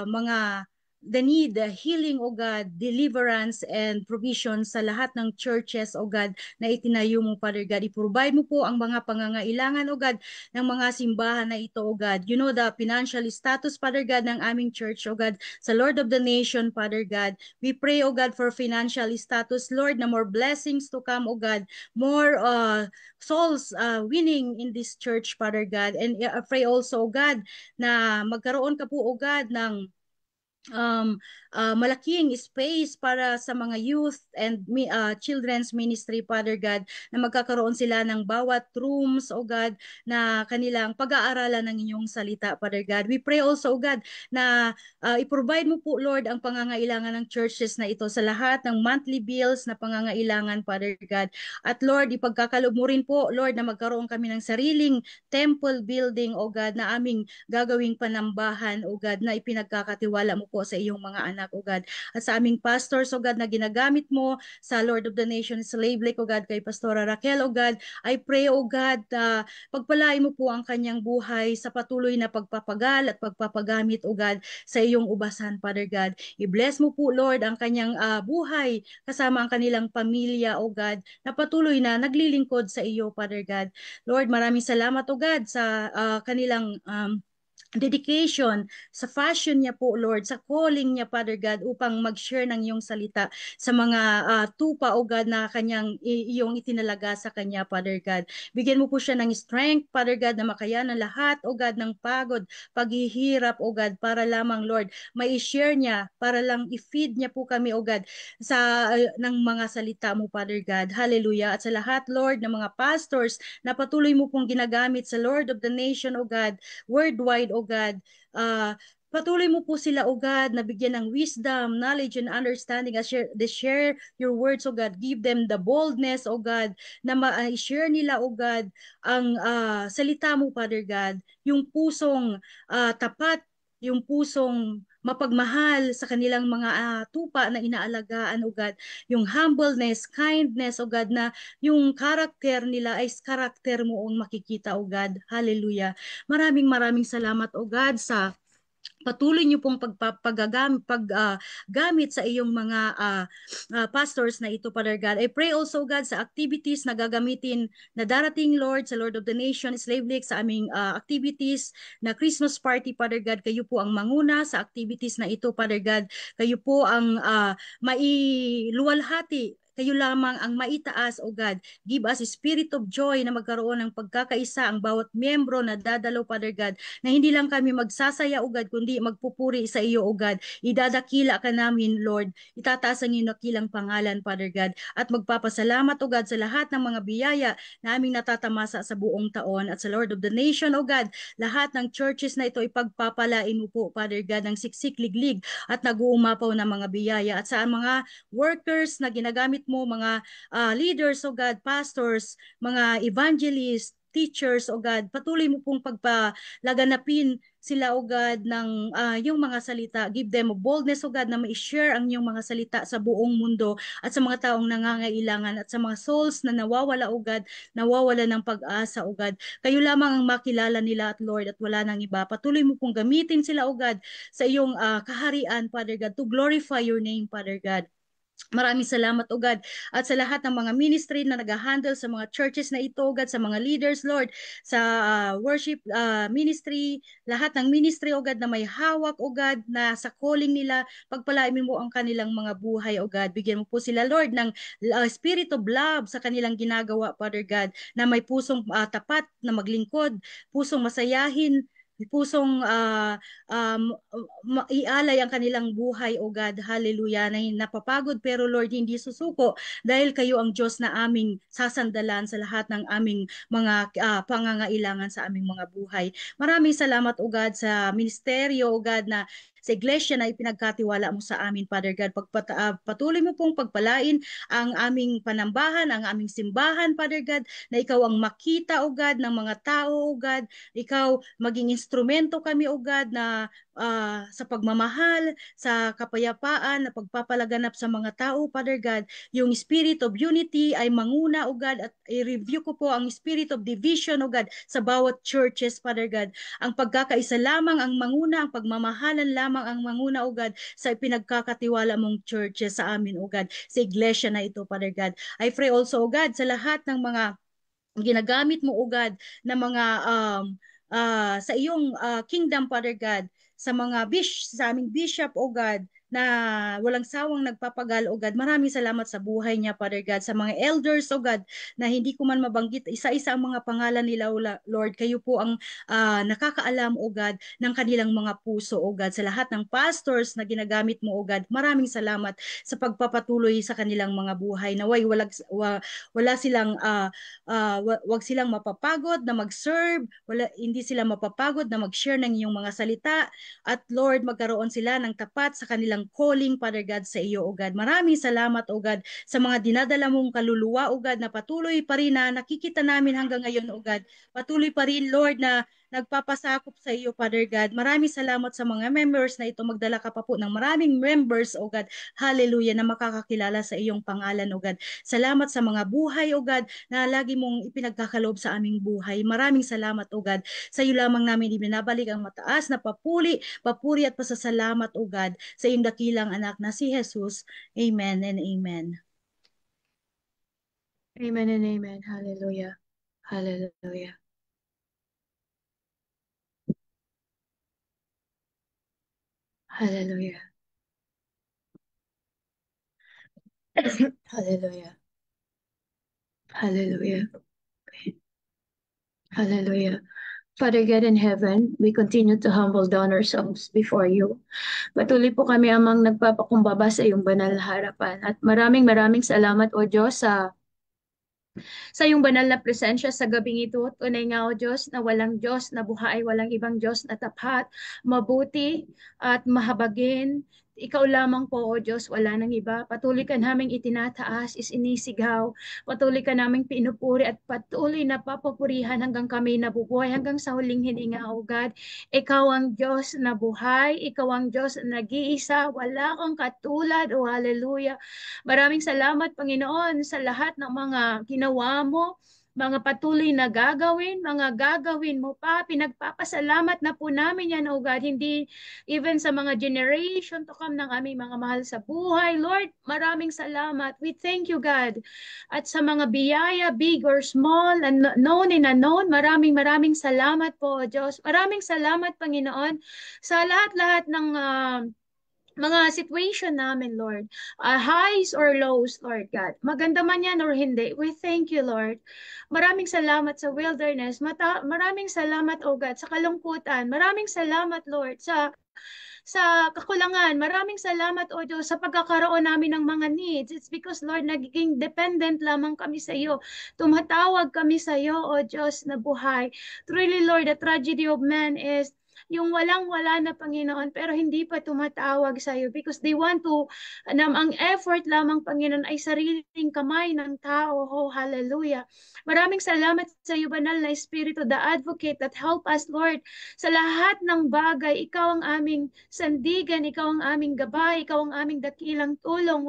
mga the need, the healing, O God, deliverance and provision sa lahat ng churches, O God, na itinayo mo, Father God. I-provide mo po ang mga pangangailangan, O God, ng mga simbahan na ito, O God. You know the financial status, Father God, ng aming church, O God, sa Lord of the nation, Father God. We pray, O God, for financial status, Lord, na more blessings to come, O God, more souls winning in this church, Father God. And I pray also, O God, na magkaroon ka po, O God, ng um, malaking space para sa mga youth and children's ministry, Father God, na magkakaroon sila ng bawat rooms, O God, na kanilang pag-aaralan ng inyong salita, Father God. We pray also, O God, na i-provide mo po, Lord, ang pangangailangan ng churches na ito sa lahat ng monthly bills na pangangailangan, Father God. At Lord, ipagkakalob mo rin po, Lord, na magkaroon kami ng sariling temple building, O God, na aming gagawing panambahan, O God, na ipinagkakatiwala mo po sa iyong mga anak, O God. At sa aming pastors, O God, na ginagamit mo sa Lord of the Nations Slave Lake, O God, kay Pastora Raquel, O God, I pray, O God, pagpalain mo po ang kanyang buhay sa patuloy na pagpapagal at pagpapagamit, O God, sa iyong ubasan, Father God. I-bless mo po, Lord, ang kanyang buhay kasama ang kanilang pamilya, O God, na patuloy na naglilingkod sa iyo, Father God. Lord, maraming salamat, O God, sa kanilang dedication, sa fashion niya po, Lord, sa calling niya, Father God, upang mag-share ng iyong salita sa mga tupa, O God, na iyong itinalaga sa kanya, Father God. Bigyan mo po siya ng strength, Father God, na makayanan lahat, O God, ng pagod, paghihirap, O God, para lamang, Lord, mai-share niya, para lang i-feed niya po kami, O God, ng mga salita mo, Father God. Hallelujah. At sa lahat, Lord, ng mga pastors na patuloy mo pong ginagamit sa Lord of the nation, O God, worldwide, O God, Patuloy mo po sila, O God, na bigyan ng wisdom, knowledge, and understanding as they share your words, O God. Give them the boldness, O God, na ma-share nila, O God, ang salita mo, Father God. Yung pusong tapat, yung pusong mapagmahal sa kanilang mga tupa na inaalagaan, O God. Yung humbleness, kindness, O God, na yung karakter nila ay karakter mo ang makikita, O God. Hallelujah. Maraming maraming salamat, O God, sa patuloy niyo pong gamit sa iyong mga pastors na ito, Father God. I pray also, God, sa activities na gagamitin na darating, Lord, sa Lord of the Nation, Slave League, sa aming activities na Christmas party, Father God. Kayo po ang manguna sa activities na ito, Father God. Kayo po ang mailuwalhati. Kayo lamang ang maitaas, O God. Give us a spirit of joy na magkaroon ng pagkakaisa ang bawat miyembro na dadalo, Father God, na hindi lang kami magsasaya, O God, kundi magpupuri sa iyo, O God. Idadakila ka namin, Lord. Itataas ang iyong nakilang pangalan, Father God. At magpapasalamat, O God, sa lahat ng mga biyaya na aming natatamasa sa buong taon. At sa Lord of the Nation, O God, lahat ng churches na ito ipagpapalain mo po, Father God, ng siksik, liglig at nag-uumapaw na mga biyaya. At sa mga workers na ginagamit mo, mga leaders, O God, pastors, mga evangelists, teachers, O God, patuloy mo pong laganapin sila, O God, ng yung mga salita. Give them a boldness, O God, na ma-share ang iyong mga salita sa buong mundo at sa mga taong nangangailangan at sa mga souls na nawawala, O God, nawawala ng pag-asa, O God. Kayo lamang ang makilala nila at Lord at wala nang iba. Patuloy mo pong gamitin sila, O God, sa iyong kaharian, Father God, to glorify your name, Father God. Maraming salamat, O God, at sa lahat ng mga ministry na nag-handle sa mga churches na ito, O God, sa mga leaders, Lord, sa worship ministry, lahat ng ministry, O God, na may hawak, O God, na sa calling nila, pagpalain mo ang kanilang mga buhay, O God. Bigyan mo po sila, Lord, ng spirit of love sa kanilang ginagawa, Father God, na may pusong tapat na maglingkod, pusong masayahin, pusong ialay ang kanilang buhay, O God, hallelujah, na napapagod pero Lord, hindi susuko dahil kayo ang Diyos na aming sasandalan sa lahat ng aming mga pangangailangan sa aming mga buhay. Maraming salamat, O God, sa ministeryo, O God, na sa iglesia na ipinagkatiwala mo sa amin, Father God. Patuloy mo pong pagpalain ang aming panambahan, ang aming simbahan, Father God, na ikaw ang makita, O God, ng mga tao, O God. Ikaw maging instrumento kami, O God, na sa pagmamahal, sa kapayapaan, na pagpapalaganap sa mga tao, Father God. Yung spirit of unity ay manguna, O God, at i-review ko po ang spirit of division, O God, sa bawat churches, Father God. Ang pagkakaisa lamang ang manguna, ang pagmamahalan lamang ang manguna, O God, sa pinagkakatiwala mong churches sa amin, O God, sa iglesia na ito, Father God. I pray also, O God, sa lahat ng mga ginagamit mo, O God, na mga sa iyong kingdom, Father God, sa aming bishop, O God, na walang sawang nagpapagal, O God. Maraming salamat sa buhay niya, Father God. Sa mga elders, O God, na hindi ko man mabanggit isa-isa ang mga pangalan nila, Lord. Kayo po ang nakakaalam, O God, ng kanilang mga puso, O God. Sa lahat ng pastors na ginagamit mo, O God, maraming salamat sa pagpapatuloy sa kanilang mga buhay. Naway wala silang wag silang mapapagod na mag-serve, hindi sila mapapagod na mag-share ng iyong mga salita, at Lord, magkaroon sila ng tapat sa kanilang calling, Father God, sa iyo, O God. Maraming salamat, O God, sa mga dinadala mong kaluluwa, O God, na patuloy pa rin na nakikita namin hanggang ngayon, O God. Patuloy pa rin, Lord, na nagpapasakop sa iyo, Father God. Maraming salamat sa mga members na ito. Magdala ka pa po ng maraming members, O God. Hallelujah, na makakakilala sa iyong pangalan, O God. Salamat sa mga buhay, O God, na lagi mong ipinagkakaloob sa aming buhay. Maraming salamat, O God. Sa iyo lamang namin ibinabalik ang mataas na papuri at pasasalamat, O God, sa iyong dakilang anak na si Jesus. Amen and amen. Amen and amen. Hallelujah. Hallelujah. Hallelujah. Hallelujah. Hallelujah. Hallelujah. Father God in heaven, we continue to humble down ourselves before you. Patuloy po kami amang nagpapakumbaba sa iyong banal na harapan. At maraming salamat, O Diyos, sa sa iyong banal na presensya sa gabing ito. Tunay nga, O Diyos, na walang Diyos na buhay, walang ibang Diyos na tapat, mabuti at mahabagin. Ikaw lamang po, O Diyos, wala nang iba. Patuloy ka naming itinataas, isinisigaw. Patuloy ka naming pinupuri at patuloy na papupurihan hanggang kami nabubuhay, hanggang sa huling hininga, O God. Ikaw ang Diyos na buhay, ikaw ang Diyos na nag-iisa, wala kang katulad, O hallelujah. Maraming salamat, Panginoon, sa lahat ng mga ginawa mo, mga patuloy na gagawin, mga gagawin mo pa. Pinagpapasalamat na po namin yan, O God. Hindi even sa mga generation to come ng aming mga mahal sa buhay. Lord, maraming salamat. We thank you, God. At sa mga biyaya, big or small, known and unknown, maraming salamat po, O Diyos. Maraming salamat, Panginoon, sa lahat-lahat ng mga situation namin, Lord. Highs or lows, Lord God. Maganda man yan or hindi. We thank you, Lord. Maraming salamat sa wilderness. Maraming salamat, O God, sa kalungkutan. Maraming salamat, Lord, sa kakulangan. Maraming salamat, O Diyos, sa pagkakaroon namin ng mga needs. It's because, Lord, nagiging dependent lamang kami sa iyo. Tumatawag kami sa iyo, O Diyos, na buhay. Truly, Lord, the tragedy of man is yung walang-wala na Panginoon pero hindi pa tumatawag sa iyo because they want to, ang effort lamang Panginoon ay sariling kamay ng tao. Oh, hallelujah. Maraming salamat sa iyo, Banal na Espiritu, the advocate that help us, Lord, sa lahat ng bagay. Ikaw ang aming sandigan, ikaw ang aming gabay, ikaw ang aming dakilang tulong.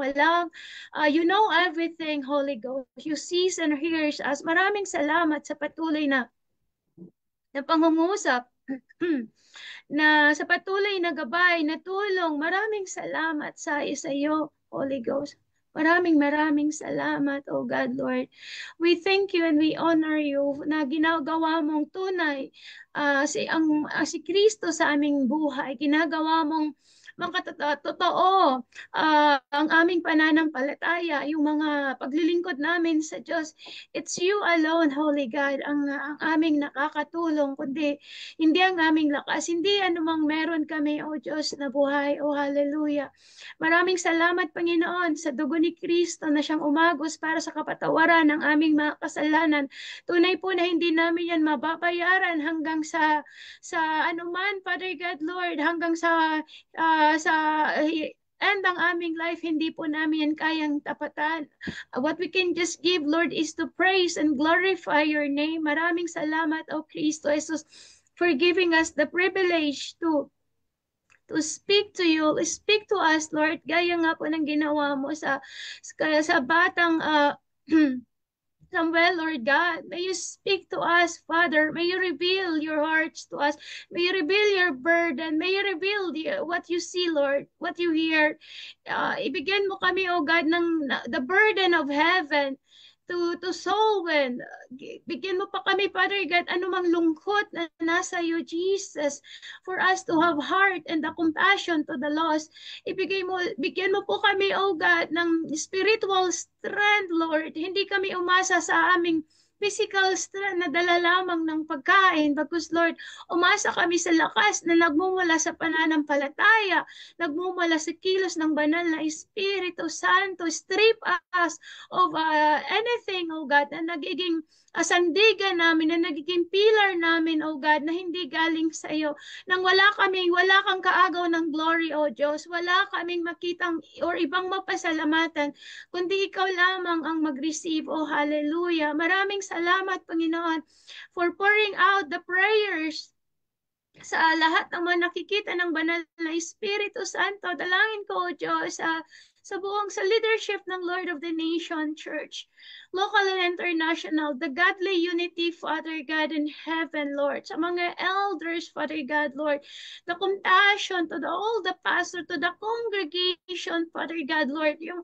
You know everything, Holy Ghost. You sees and hears us. Maraming salamat sa patuloy na pangungusap na sa patuloy na gabay, na tulong. Maraming salamat sa iyo, Holy Ghost. Maraming salamat, O God, Lord. We thank you and we honor you na ginagawa mong tunay si Kristo sa aming buhay. Ginagawa mong totoo ang aming pananampalataya, yung mga paglilingkod namin sa Diyos. It's you alone, Holy God, ang aming nakakatulong, kundi hindi ang aming lakas, hindi anumang meron kami, O Diyos na buhay, O hallelujah. Maraming salamat, Panginoon, sa dugo ni Kristo na siyang umagos para sa kapatawaran ng aming mga kasalanan. Tunay po na hindi namin yan mababayaran hanggang sa anuman, Father God, Lord, hanggang end ang aming life, hindi po namin yan kayang tapatan. What we can just give, Lord, is to praise and glorify your name. Maraming salamat, O Kristo Jesus, for giving us the privilege to speak to you, speak to us, Lord, gaya nga po ng ginawa mo sa batang Samuel, Lord God. May you speak to us, Father. May you reveal your hearts to us. May you reveal your burden. May you reveal what you see, Lord, what you hear. Ibigyan mo kami, O God, ng the burden of heaven to soul when bigyan mo pa kami, Father God, anumang lungkot na nasa iyo, Jesus, for us to have heart and the compassion to the lost. Bigyan mo po kami, oh God, ng spiritual strength, Lord. Hindi kami umasa sa aming physical strength na dala lamang ng pagkain. Bagkus, Lord, umasa kami sa lakas na nagmumula sa pananampalataya, nagmumula sa kilos ng banal na Espiritu Santo. Strip us of anything, oh God, na nagiging sandigan namin, na nagiging pillar namin, oh God, na hindi galing sa iyo. Nang wala kang kaagaw ng glory, oh Diyos, wala kaming makitang or ibang mapasalamatan, kundi ikaw lamang ang mag-receive, oh hallelujah. Maraming salamat, Panginoon, for pouring out the prayers sa lahat ng mga nakikita ng banal na Espiritu Santo. Dalangin ko, O Diyos, sa leadership ng Lord of the Nation Church, local and international, the godly unity, Father God, in heaven, Lord, sa mga elders, Father God, Lord, the compassion to all the pastor, to the congregation, Father God, Lord, yung